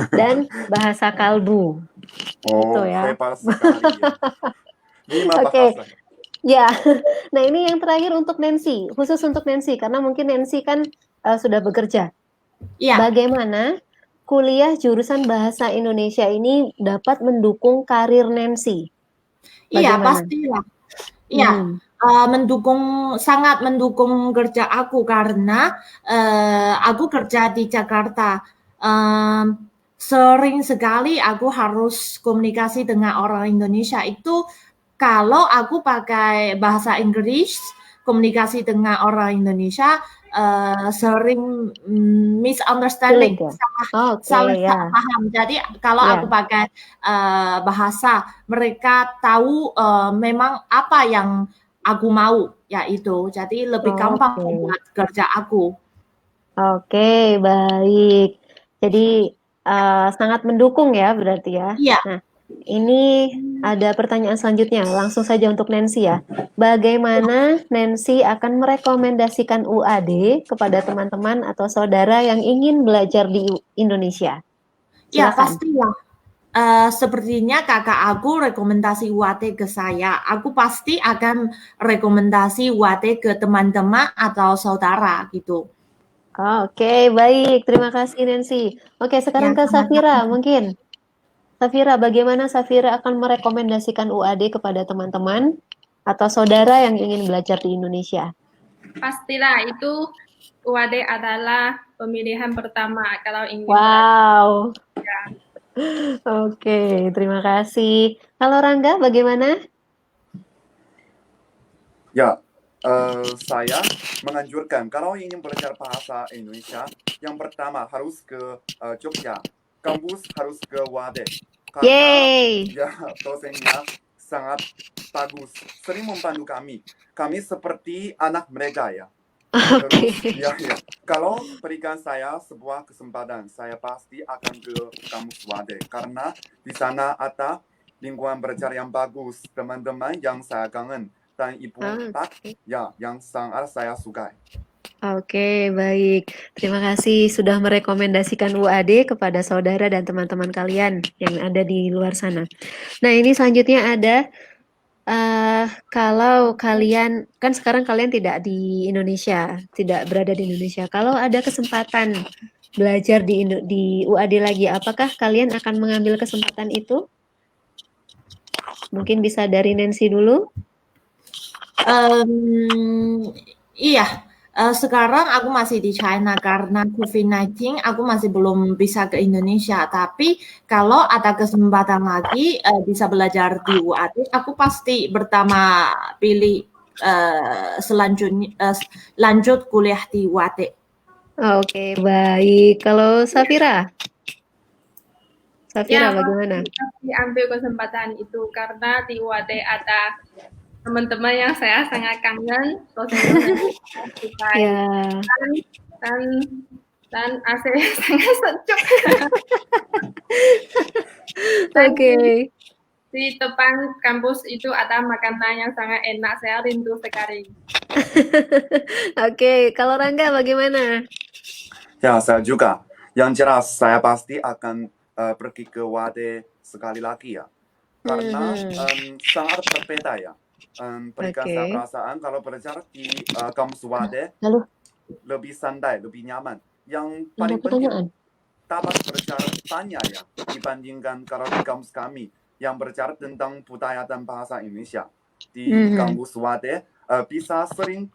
dan bahasa kalbu. Gitu Oh, ya. hebat sekali ya. 5 Oke. bahasa. Ya. Nah, ini yang terakhir untuk Nancy, khusus untuk Nancy karena mungkin Nancy kan sudah bekerja. Iya, Bagaimana kuliah jurusan bahasa Indonesia ini dapat mendukung karir Nancy? iya Bagaimana? pastilah. Iya, sangat mendukung kerja aku karena aku kerja di Jakarta. Sering sekali aku harus komunikasi dengan orang Indonesia. Itu kalau aku pakai bahasa Inggris, komunikasi dengan orang Indonesia sering Sulit misunderstanding, ya? Oke, salah ya. paham. Jadi kalau Ya. aku pakai bahasa, mereka tahu memang apa yang aku mau, yaitu. Jadi lebih gampang Oke. buat kerja aku. Oke, baik. Jadi sangat mendukung ya berarti ya. Iya, Nah, ini ada pertanyaan selanjutnya. Langsung saja untuk Nancy ya. Bagaimana Nancy akan merekomendasikan UAD kepada teman-teman atau saudara yang ingin belajar di Indonesia? ya Silakan. pastilah. Sepertinya kakak aku rekomendasi UAT ke saya. Aku pasti akan rekomendasi UAT ke teman-teman atau saudara gitu. Oke, baik. Terima kasih Nancy. Oke, sekarang Ya, ke Safira sama-sama. mungkin. Safira, bagaimana Safira akan merekomendasikan UAD kepada teman-teman atau saudara yang ingin belajar di Indonesia? Pastilah itu UAD adalah pemilihan pertama kalau ingin Wow. belajar. Oke, terima kasih. Kalau Rangga, bagaimana? Ya, saya menganjurkan kalau ingin belajar bahasa Indonesia, yang pertama harus ke Jogja, kampus harus ke Wade, karena Yeay. ya dosennya sangat bagus, sering membantu kami. Kami seperti anak mereka ya. Oke. Terus ya kalau berikan saya sebuah kesempatan, saya pasti akan ke kampus Wade karena di sana ada lingkungan belajar yang bagus, teman-teman yang saya kangen, dan ibu tak Oke. ya yang sangat saya sukai. Oke, baik. Terima kasih sudah merekomendasikan UAD kepada saudara dan teman-teman kalian yang ada di luar sana. Nah, ini selanjutnya ada kalau kalian kan sekarang kalian tidak di Indonesia, tidak berada di Indonesia. Kalau ada kesempatan belajar di UAD lagi, apakah kalian akan mengambil kesempatan itu? Mungkin bisa dari Nancy dulu. Iya, sekarang aku masih di China karena COVID-19, aku masih belum bisa ke Indonesia. Tapi kalau ada kesempatan lagi bisa belajar di UAD, aku pasti pertama pilih selanjutnya lanjut kuliah di UAD. Oke, baik. Kalau Safira, Ya, bagaimana? pasti ambil kesempatan itu karena di UAD ada teman-teman yang saya sangat kangen, dosen-dosen yang suka Ya, dan dan AC sangat sejuk. Dan oke. di depan kampus itu ada makanan yang sangat enak, saya rindu sekali. Oke, kalau Rangga bagaimana? Ya, saya juga. Yang jelas saya pasti akan pergi ke Wade sekali lagi ya. Karena sangat berbeda ya. Berikan saya Oke. perasaan kalau belajar di kampus Wade Lalu, lebih santai, lebih nyaman. Yang ada paling pertanyaan. penting dapat belajar banyak ya dibandingkan kalau di kampus kami yang belajar tentang budaya dan bahasa Indonesia. Di kampus Wade bisa sering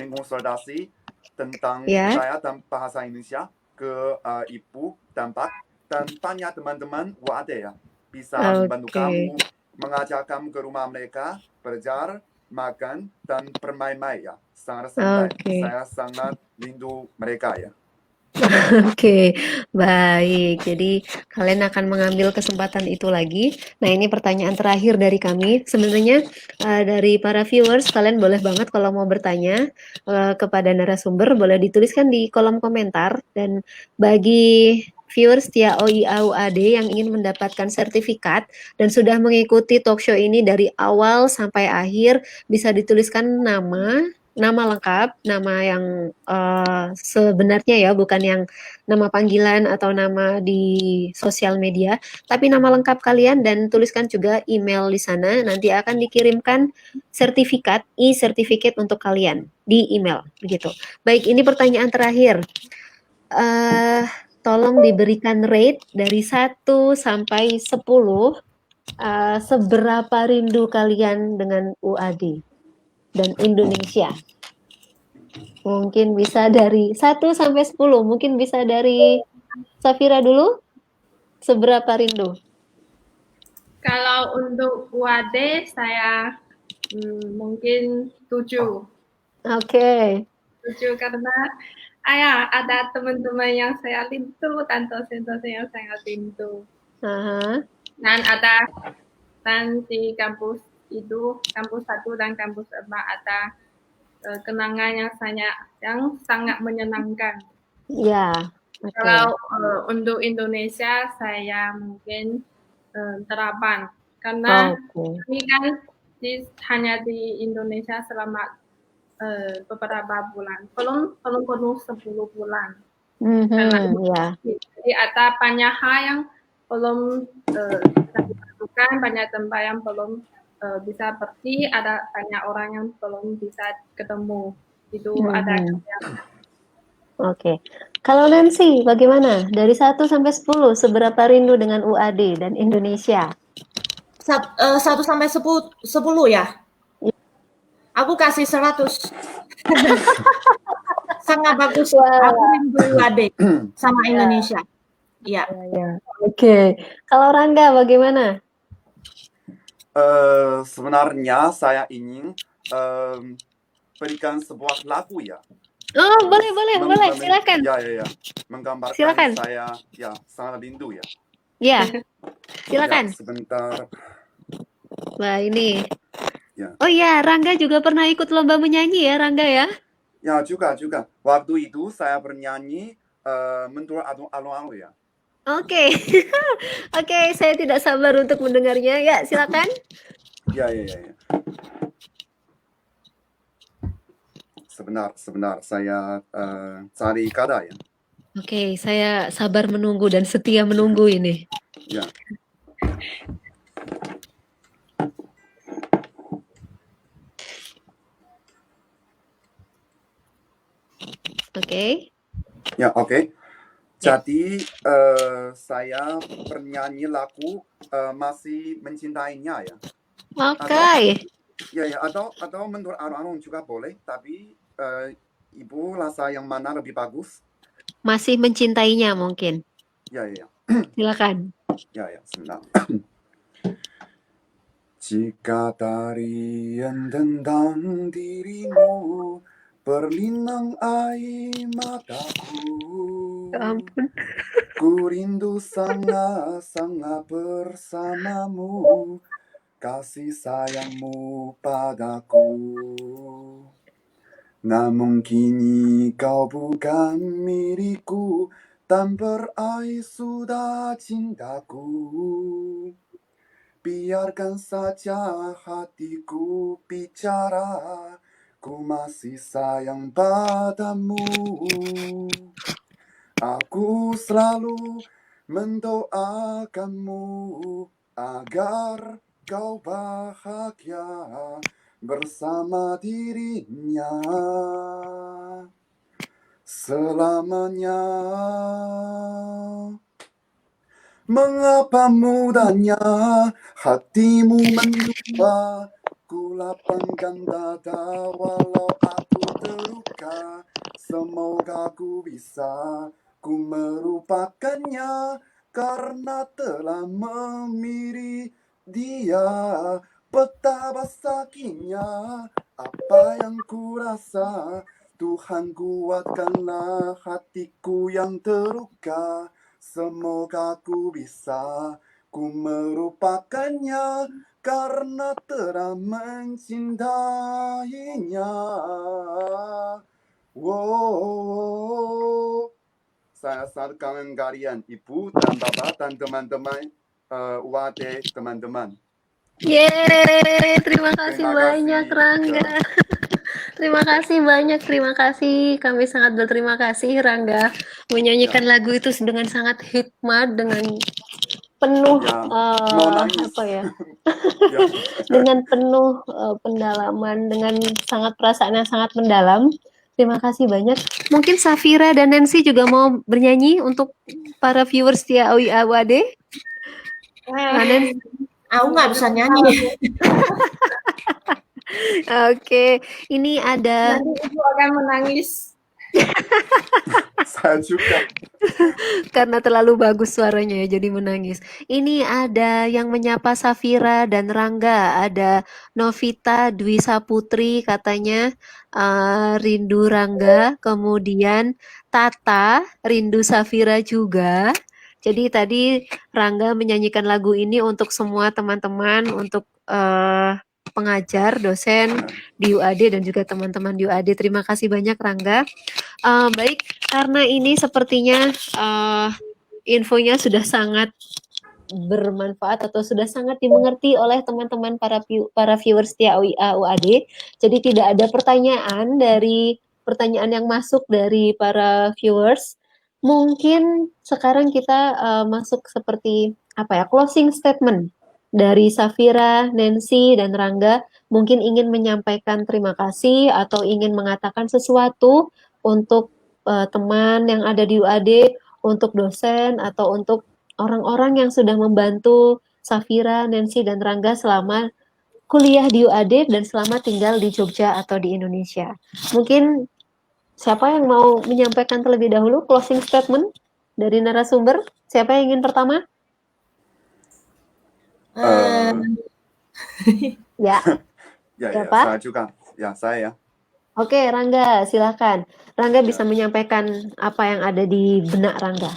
konsultasi tentang Ya, budaya dan bahasa Indonesia ke ibu dan pak, dan banyak teman-teman Wade ya bisa membantu oke. kamu, mengajak kamu ke rumah mereka, belajar, makan, dan bermain-main ya. Sangat santai. Oke. Saya sangat rindu mereka ya. Oke, baik. Jadi kalian akan mengambil kesempatan itu lagi. Nah, ini pertanyaan terakhir dari kami. Sebenarnya dari para viewers, kalian boleh banget kalau mau bertanya kepada narasumber, boleh dituliskan di kolom komentar. Dan bagi viewers setia OIA UAD yang ingin mendapatkan sertifikat dan sudah mengikuti talk show ini dari awal sampai akhir, bisa dituliskan nama lengkap, nama yang sebenarnya ya, bukan yang nama panggilan atau nama di sosial media, tapi nama lengkap kalian dan tuliskan juga email di sana. Nanti akan dikirimkan sertifikat, e-sertificate untuk kalian di email, begitu. Baik, ini pertanyaan terakhir. eh Tolong diberikan rate dari 1 sampai 10, seberapa rindu kalian dengan UAD dan Indonesia. Mungkin bisa dari 1 sampai 10. Mungkin bisa dari Safira dulu. Seberapa rindu? Kalau untuk UAD saya mungkin 7. Oke. 7 karena ada teman-teman yang saya rindu dan dosen-dosen yang saya rindu. Aha. Dan di kampus itu, kampus 1 dan kampus 4 ada kenangan yang sangat menyenangkan. Ya. Oke. Kalau untuk Indonesia saya mungkin 8 karena Oke. ini kan hanya di Indonesia selama beberapa bulan, belum penuh 10 bulan. Karena Ya. jadi ada banyak hal yang belum bisa dilakukan, banyak tempat yang belum bisa pergi, ada banyak orang yang belum bisa ketemu. Itu ada Oke. Kalau Nancy, bagaimana? Dari 1 sampai 10, seberapa rindu dengan UAD dan Indonesia? 1 sampai 10 ya. Aku kasih 100. Sangat bagus. Aku rindu UAD sama Indonesia. Iya. Oke. Kalau Rangga bagaimana? Sebenarnya saya ingin berikan sebuah lagu ya. Oh, boleh. Silakan. Ya. Menggambarkan Silakan. saya ya sangat rindu ya. Ya. Silakan. Ya, sebentar. Wah, ini. Ya. Oh iya, Rangga juga pernah ikut lomba menyanyi ya, Rangga ya? Ya, juga. Waktu itu saya bernyanyi menurut alun-alun ya. Oke. Oke, saya tidak sabar untuk mendengarnya. Ya, silakan. Ya. Sebentar, saya cari kata ya. Oke, saya sabar menunggu dan setia menunggu ini. Ya. Oke. Ya, oke. Jadi saya bernyanyi lagu masih mencintainya ya. Oke. Ya, atau menurut alun-alun juga boleh, tapi ibu rasa yang mana lebih bagus? Masih mencintainya mungkin. Ya. Silakan. Ya, sebentar. Jika tarian tentang dirimu berlinang air mataku, Ya ampun. ku rindu sangat-sangat bersamamu, kasih sayangmu padaku. Namun kini kau bukan milikku, dan berakhir sudah cintaku. Biarkan saja hatiku bicara, ku masih sayang padamu. Aku selalu mendoakanmu agar kau bahagia bersama dirinya selamanya. Mengapa mudahnya hatimu menduga, ku lapangkan dada walau aku terluka. Semoga ku bisa ku merupakannya karena telah memilih dia. Betapa sakitnya apa yang ku rasa Tuhan kuatkanlah hatiku yang terluka. Semoga ku bisa ku merupakannya karena telah mencintainya. Wow. Saya sangat kangen kalian, Ibu dan Bapak dan teman-teman UAD teman-teman. Yeay, terima kasih Terima banyak kasih. Rangga. Terima kasih banyak, terima kasih. Kami sangat berterima kasih Rangga menyanyikan lagu itu dengan sangat hikmat, dengan penuh Ya, mau nangis. apa ya? Ya. Dengan penuh pendalaman, dengan sangat perasaan yang sangat mendalam. Terima kasih banyak. Mungkin Safira dan Nancy juga mau bernyanyi untuk para viewers di AWAD. Nancy? Aku nggak bisa nyanyi. Oke, ini ada. Nanti ibu akan menangis. Saya juga. Karena terlalu bagus suaranya ya, jadi menangis. Ini ada yang menyapa Safira dan Rangga. Ada Novita Dwi Saputri katanya rindu Rangga. Kemudian Tata rindu Safira juga. Jadi tadi Rangga menyanyikan lagu ini untuk semua teman-teman, untuk pengajar, dosen di UAD dan juga teman-teman di UAD. Terima kasih banyak Rangga. Baik, karena ini sepertinya infonya sudah sangat bermanfaat atau sudah sangat dimengerti oleh teman-teman para viewers di UAD. Jadi tidak ada pertanyaan yang masuk dari para viewers. Mungkin sekarang kita masuk seperti apa ya, closing statement dari Safira, Nancy, dan Rangga. Mungkin ingin menyampaikan terima kasih atau ingin mengatakan sesuatu untuk teman yang ada di UAD, untuk dosen, atau untuk orang-orang yang sudah membantu Safira, Nancy, dan Rangga selama kuliah di UAD dan selama tinggal di Jogja atau di Indonesia. Mungkin siapa yang mau menyampaikan terlebih dahulu closing statement dari narasumber? Siapa yang ingin pertama? Ya. Ya, Siapa? saya juga. Ya, saya. Oke, Rangga, silakan. Rangga bisa menyampaikan apa yang ada di benak Rangga.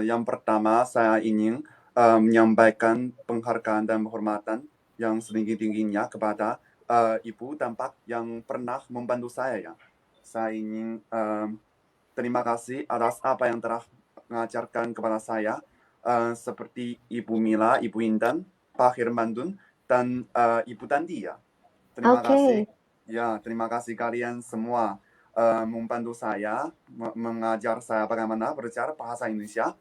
Yang pertama, saya ingin menyampaikan penghargaan dan penghormatan yang setinggi-tingginya kepada Ibu dan Pak yang pernah membantu saya. Ya. Saya ingin terima kasih atas apa yang telah mengajarkan kepada saya, seperti Ibu Mila, Ibu Intan, Pak Hermandun, dan Ibu Tanti. Ya. Terima kasih. Ya, terima kasih kalian semua membantu saya, mengajar saya bagaimana berbicara bahasa Indonesia,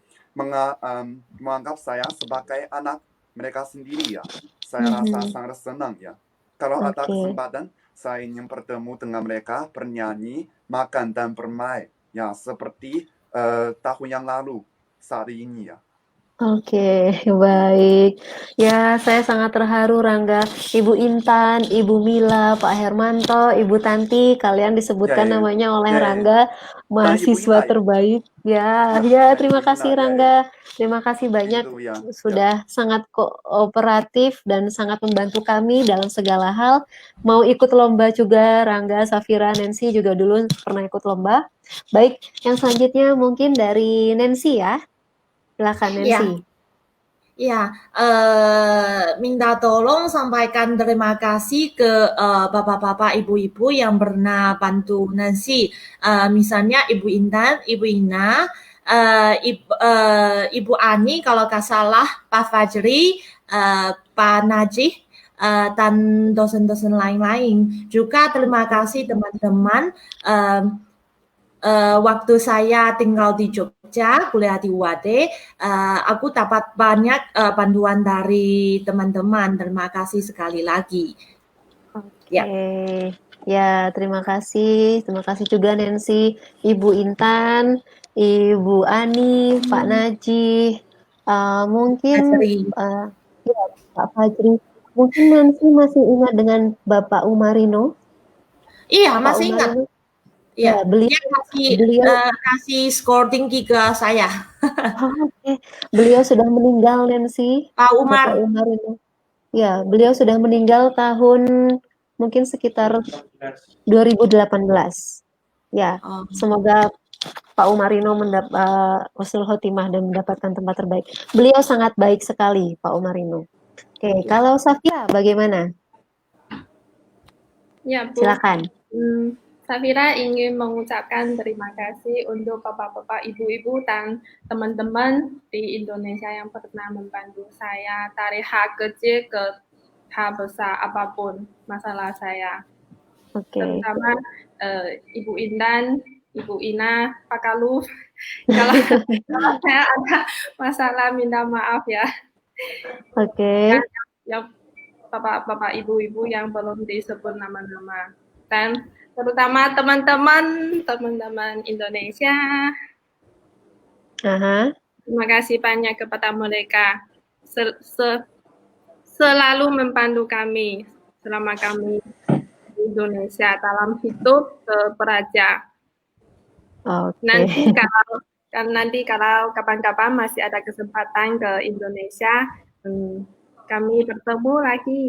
menganggap saya sebagai anak mereka sendiri. Ya. Saya rasa sangat senang. Ya. Kalau ada kesempatan, saya ingin bertemu dengan mereka, bernyanyi, makan, dan bermain. Ya, seperti tahun yang lalu saat ini. Ya. Oke, baik. Ya, saya sangat terharu Rangga. Ibu Intan, Ibu Mila, Pak Hermanto, Ibu Tanti, kalian disebutkan namanya oleh Rangga mahasiswa terbaik. Ya, terima kasih Rangga. Terima kasih banyak sudah sangat kooperatif dan sangat membantu kami dalam segala hal. Mau ikut lomba juga Rangga, Safira, Nancy juga dulu pernah ikut lomba. Baik, yang selanjutnya mungkin dari Nancy ya. Silakan Nancy. Ya, minta tolong sampaikan terima kasih ke bapak-bapak, ibu-ibu yang pernah bantu Nancy. Misalnya Ibu Intan, Ibu Ina, Ibu Ani kalau nggak salah, Pak Fajri, Pak Najih, dan dosen-dosen lain-lain. Juga terima kasih teman-teman. Waktu saya tinggal di Jogja, kuliah di UAD, aku dapat banyak bantuan dari teman-teman. Terima kasih sekali lagi. Oke. Ya, terima kasih. Terima kasih juga Nancy, Ibu Intan, Ibu Ani, Pak Najih, mungkin ya, Pak Fajri. Mungkin Nancy masih ingat dengan Bapak Umarino? Iya, masih ingat. Ya, beliau kasih skor tinggi ke saya. Beliau sudah meninggal Nancy. Pak Umar. Bapak Umarino. Ya, beliau sudah meninggal tahun mungkin sekitar 2018. Ya, Oh. semoga Pak Umarino husnul khotimah dan mendapatkan tempat terbaik. Beliau sangat baik sekali, Pak Umarino. Oke, Ya. kalau Safira bagaimana? Ya, Bu. Silakan. Safira ingin mengucapkan terima kasih untuk bapak-bapak, ibu-ibu, dan teman-teman di Indonesia yang pernah membantu saya dari hal kecil ke hal besar apapun masalah saya. Oke. Terutama Ibu Intan, Ibu Ina, Pak Kalu. Kalau saya ada masalah minta maaf ya. Oke. Ya, bapak-bapak, ibu-ibu yang belum disebut nama-nama. Dan terutama teman-teman Indonesia. Terima kasih banyak kepada mereka. Selalu membantu kami selama kami di Indonesia dalam hidup beraja. Okay. Nanti kalau kapan-kapan masih ada kesempatan ke Indonesia, kami bertemu lagi.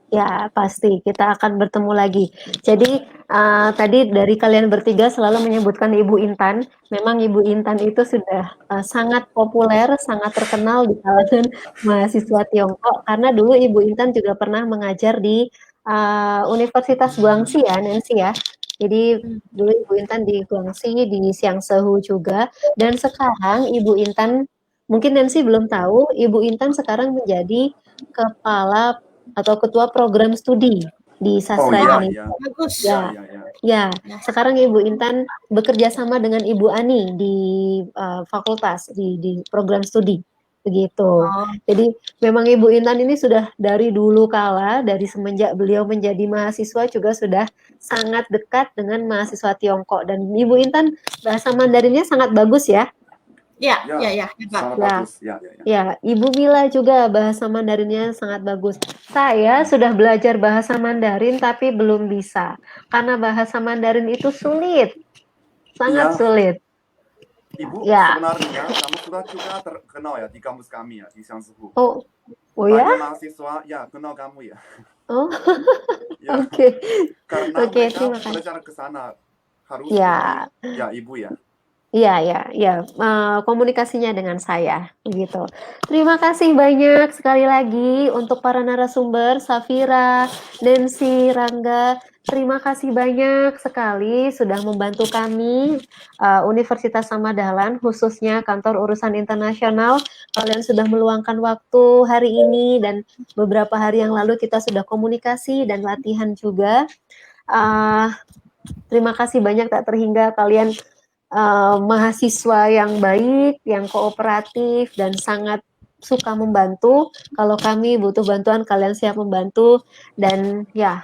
Ya, pasti kita akan bertemu lagi. Jadi tadi dari kalian bertiga selalu menyebutkan Ibu Intan. Memang Ibu Intan itu sudah sangat populer, sangat terkenal di kalangan mahasiswa Tiongkok. Karena dulu Ibu Intan juga pernah mengajar di Universitas Guangxi ya, Nancy ya. Jadi dulu Ibu Intan di Guangxi, di Xiangsehu juga. Dan sekarang Ibu Intan, mungkin Nancy belum tahu, Ibu Intan sekarang menjadi kepala atau ketua program studi di Sastra Indonesia. Bagus. Ya. Sekarang Ibu Intan bekerja sama dengan Ibu Ani di fakultas di program studi begitu. Jadi memang Ibu Intan ini sudah dari dulu kala, dari semenjak beliau menjadi mahasiswa juga sudah sangat dekat dengan mahasiswa Tiongkok, dan Ibu Intan bahasa Mandarinnya sangat bagus ya. Ya. Sangat bagus. Ya, Ibu Mila juga bahasa Mandarinnya sangat bagus. Saya sudah belajar bahasa Mandarin tapi belum bisa. Karena bahasa Mandarin itu sulit. Sangat sulit. Ibu, sebenarnya kamu sudah juga terkenal ya di kampus kami ya, di Xiangsehu. Oh ya? Banyak mahasiswa ya kenal kamu ya. Oh, ya. Oke. Karena mereka Terima kasih. belajar ke sana harus Ya. ya Ibu ya. Iya, komunikasinya dengan saya, begitu. Terima kasih banyak sekali lagi untuk para narasumber, Safira, Nancy, Rangga. Terima kasih banyak sekali sudah membantu kami, Universitas Samadahlan, khususnya Kantor Urusan Internasional. Kalian sudah meluangkan waktu hari ini, dan beberapa hari yang lalu kita sudah komunikasi dan latihan juga. Terima kasih banyak, tak terhingga kalian mahasiswa yang baik, yang kooperatif, dan sangat suka membantu. Kalau kami butuh bantuan, kalian siap membantu. Dan ya,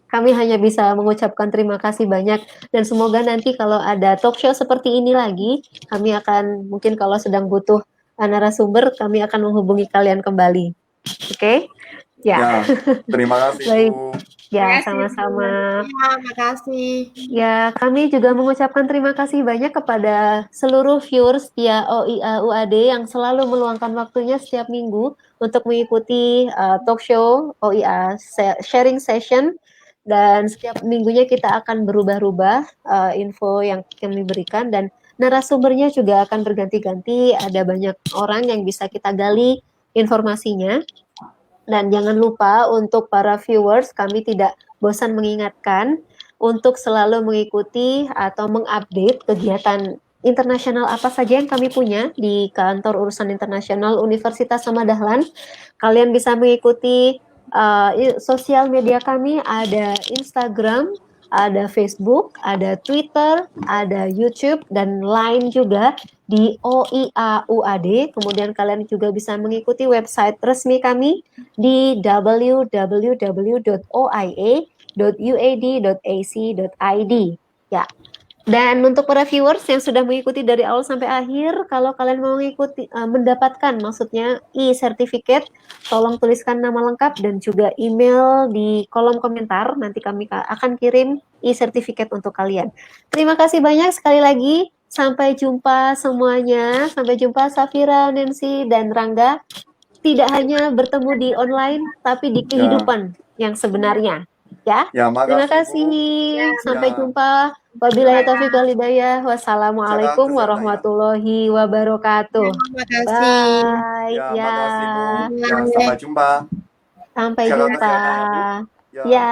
kami hanya bisa mengucapkan terima kasih banyak. Dan semoga nanti kalau ada talk show seperti ini lagi, kami akan, mungkin kalau sedang butuh narasumber, kami akan menghubungi kalian kembali. Oke? Ya, terima kasih Baik. Bu. Ya, sama-sama. Terima kasih. Ya, kami juga mengucapkan terima kasih banyak kepada seluruh viewers via OIA UAD yang selalu meluangkan waktunya setiap minggu untuk mengikuti talk show OIA sharing session, dan setiap minggunya kita akan berubah-ubah info yang kami berikan, dan narasumbernya juga akan berganti-ganti. Ada banyak orang yang bisa kita gali informasinya. Dan jangan lupa untuk para viewers, kami tidak bosan mengingatkan untuk selalu mengikuti atau mengupdate kegiatan internasional apa saja yang kami punya di Kantor Urusan Internasional Universitas Samadahlan. Kalian bisa mengikuti sosial media kami, ada Instagram, ada Facebook, ada Twitter, ada YouTube, dan Line juga di OIA UAD. Kemudian kalian juga bisa mengikuti website resmi kami di www.oia.uad.ac.id. Ya. Dan untuk para viewers yang sudah mengikuti dari awal sampai akhir, kalau kalian mau mengikuti mendapatkan maksudnya e-certificate, tolong tuliskan nama lengkap dan juga email di kolom komentar. Nanti kami akan kirim e-certificate untuk kalian. Terima kasih banyak sekali lagi. Sampai jumpa semuanya. Sampai jumpa Safira, Nancy, dan Rangga. Tidak hanya bertemu di online, tapi di kehidupan yang sebenarnya. Ya. Ya, Terima makasih, Bu. kasih. Sampai Ya. jumpa. Wabillahi taufiq wal hidayah. Wassalamualaikum Jaga kesehatan, ya. warahmatullahi wabarakatuh. Terima kasih. Bye. Ya, Ya. makasih, Bu. Ya, Bye. sampai jumpa. Sampai Jaga jumpa. kesehatan, ya, Bu. Ya. Ya.